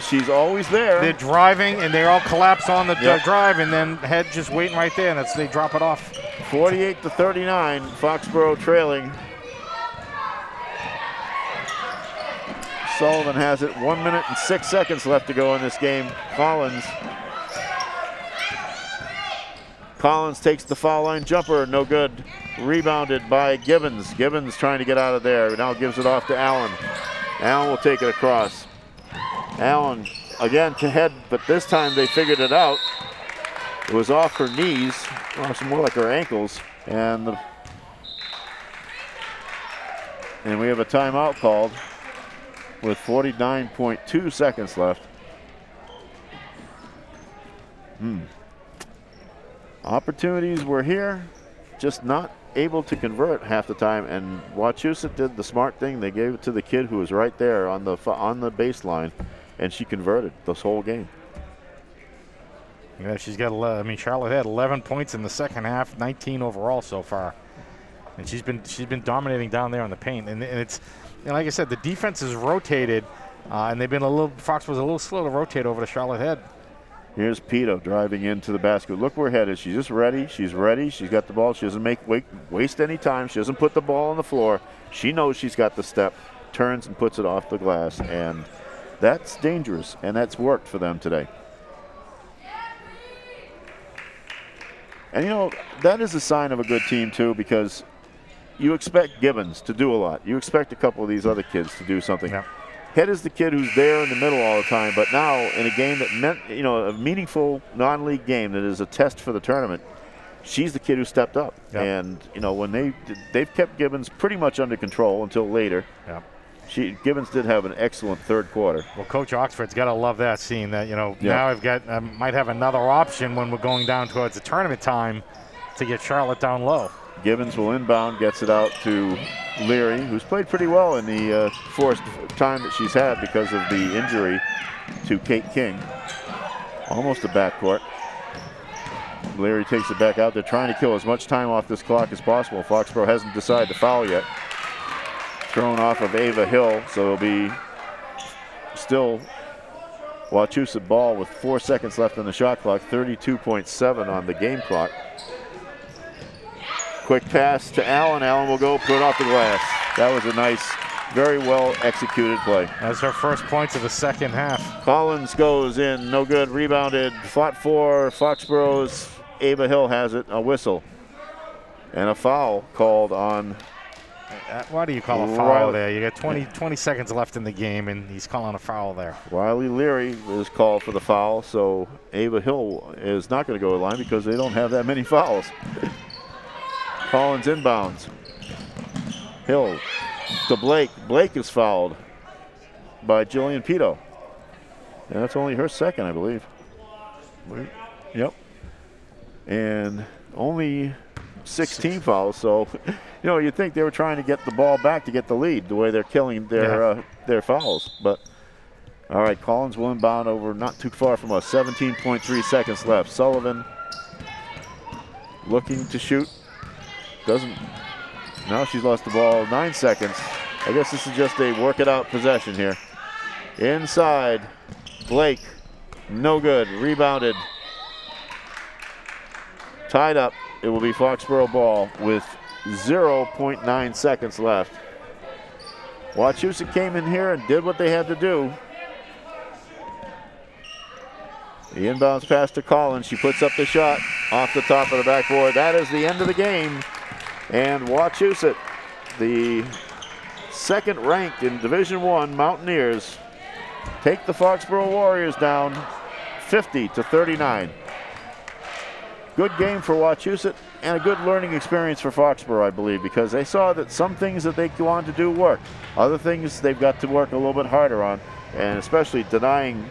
she's always there. They're driving, and they all collapse on the drive, and then Head just waiting right there, and they drop it off. 48-39, Foxborough trailing. Sullivan has it. 1 minute and 6 seconds left to go in this game. Collins takes the foul line jumper, no good. Rebounded by Gibbons. Gibbons trying to get out of there. Now gives it off to Allen. Allen will take it across. Allen again to Head, but this time they figured it out. It was off her knees, or some more like her ankles, and we have a timeout called with 49.2 seconds left. Opportunities were here, just not able to convert half the time, and Wachusett did the smart thing. They gave it to the kid who was right there on the baseline, and she converted this whole game. Yeah, she's got. Charlotte had 11 points in the second half, 19 overall so far, and she's been dominating down there in the paint. And it's, like I said, the defense is rotated, and they've been Fox was a little slow to rotate over to Charlotte Head. Here's Pito driving into the basket. Look where Head is. She's just ready. She's ready. She's got the ball. She doesn't waste any time. She doesn't put the ball on the floor. She knows she's got the step, turns and puts it off the glass, and that's dangerous, and that's worked for them today. And that is a sign of a good team too, because you expect Gibbons to do a lot. You expect a couple of these other kids to do something. Yeah. Head is the kid who's there in the middle all the time, but now in a game that meant, a meaningful non-league game that is a test for the tournament, she's the kid who stepped up. Yep. And, when they've kept Gibbons pretty much under control until later. Yep. Gibbons did have an excellent third quarter. Well, Coach Oxford's got to love that, seeing that, now I've got, might have another option when we're going down towards the tournament time to get Charlotte down low. Gibbons will inbound, gets it out to Leary, who's played pretty well in the forced time that she's had because of the injury to Kate King. Almost a backcourt. Leary takes it back out. They're trying to kill as much time off this clock as possible. Foxborough hasn't decided to foul yet. Thrown off of Ava Hill, so it'll be still Wachusett ball with 4 seconds left on the shot clock, 32.7 on the game clock. Quick pass to Allen. Allen will go put it off the glass. That was a nice, very well executed play. That's her first points of the second half. Collins goes in, no good, rebounded, fought for Foxborough's Ava Hill has it, a whistle. And a foul called on. Why do you call a foul there? You got 20 seconds left in the game, and he's calling a foul there. Riley Leary is called for the foul, so Ava Hill is not going to go to the line because they don't have that many fouls. Collins inbounds. Hill to Blake. Blake is fouled by Jillian Pito. And that's only her second, I believe. Yep. And only 16 fouls, so you'd think they were trying to get the ball back to get the lead, the way they're killing their fouls. But all right, Collins will inbound over not too far from us. 17.3 seconds left. Sullivan looking to shoot. Doesn't. Now she's lost the ball. 9 seconds. I guess this is just a work it out possession here. Inside, Blake, no good. Rebounded. Tied up. It will be Foxborough ball with 0.9 seconds left. Wachusett came in here and did what they had to do. The inbounds pass to Collins. She puts up the shot off the top of the backboard. That is the end of the game. And Wachusett, the second ranked in Division I Mountaineers, take the Foxborough Warriors down 50-39. Good game for Wachusett and a good learning experience for Foxborough, I believe, because they saw that some things that they wanted to do worked. Other things they've got to work a little bit harder on, and especially denying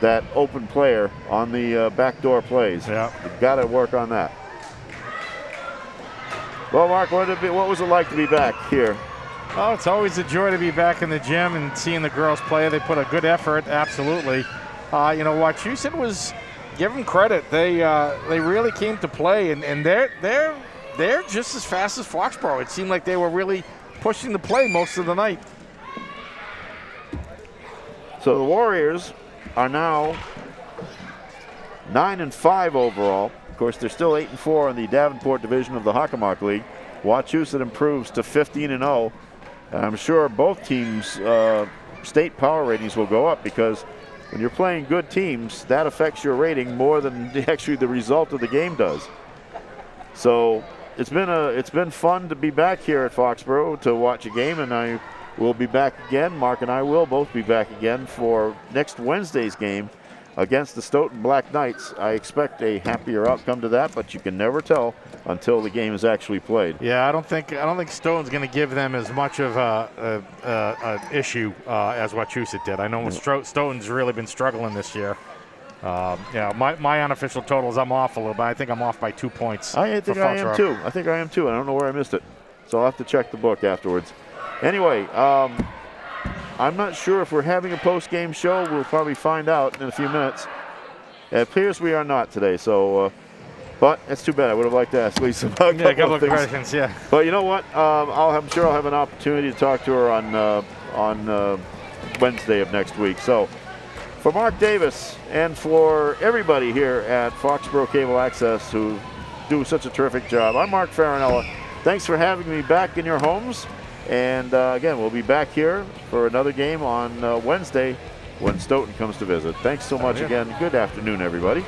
that open player on the backdoor plays. Yeah. You've got to work on that. Well, Mark, what was it like to be back here? Oh, it's always a joy to be back in the gym and seeing the girls play. They put a good effort, absolutely. Wachusett was, give them credit. They really came to play, and they're just as fast as Foxborough. It seemed like they were really pushing the play most of the night. So the Warriors are now 9-5 overall. Of course, they're still 8-4 in the Davenport division of the Hockomock League. Wachusett improves to 15-0. And I'm sure both teams' state power ratings will go up, because when you're playing good teams, that affects your rating more than actually the result of the game does. So it's been fun to be back here at Foxborough to watch a game, and I will be back again. Mark and I will both be back again for next Wednesday's game against the Stoughton Black Knights. I expect a happier outcome to that, but you can never tell until the game is actually played. Yeah, I don't think Stoughton's going to give them as much of an issue as Wachusett did. I know Stoughton's really been struggling this year. My unofficial totals, I'm off a little bit. I think I'm off by 2 points. I think I am too. I don't know where I missed it, so I'll have to check the book afterwards. Anyway, I'm not sure if we're having a post-game show. We'll probably find out in a few minutes. It appears we are not today, so but it's too bad. I would have liked to ask Lisa about a couple of questions. Yeah. But you know what? I'm sure I'll have an opportunity to talk to her on Wednesday of next week. So for Mark Davis and for everybody here at Foxboro Cable Access who do such a terrific job, I'm Mark Farinella. Thanks for having me back in your homes. And again, we'll be back here for another game on Wednesday when Stoughton comes to visit. Thanks so much again. Good afternoon, everybody.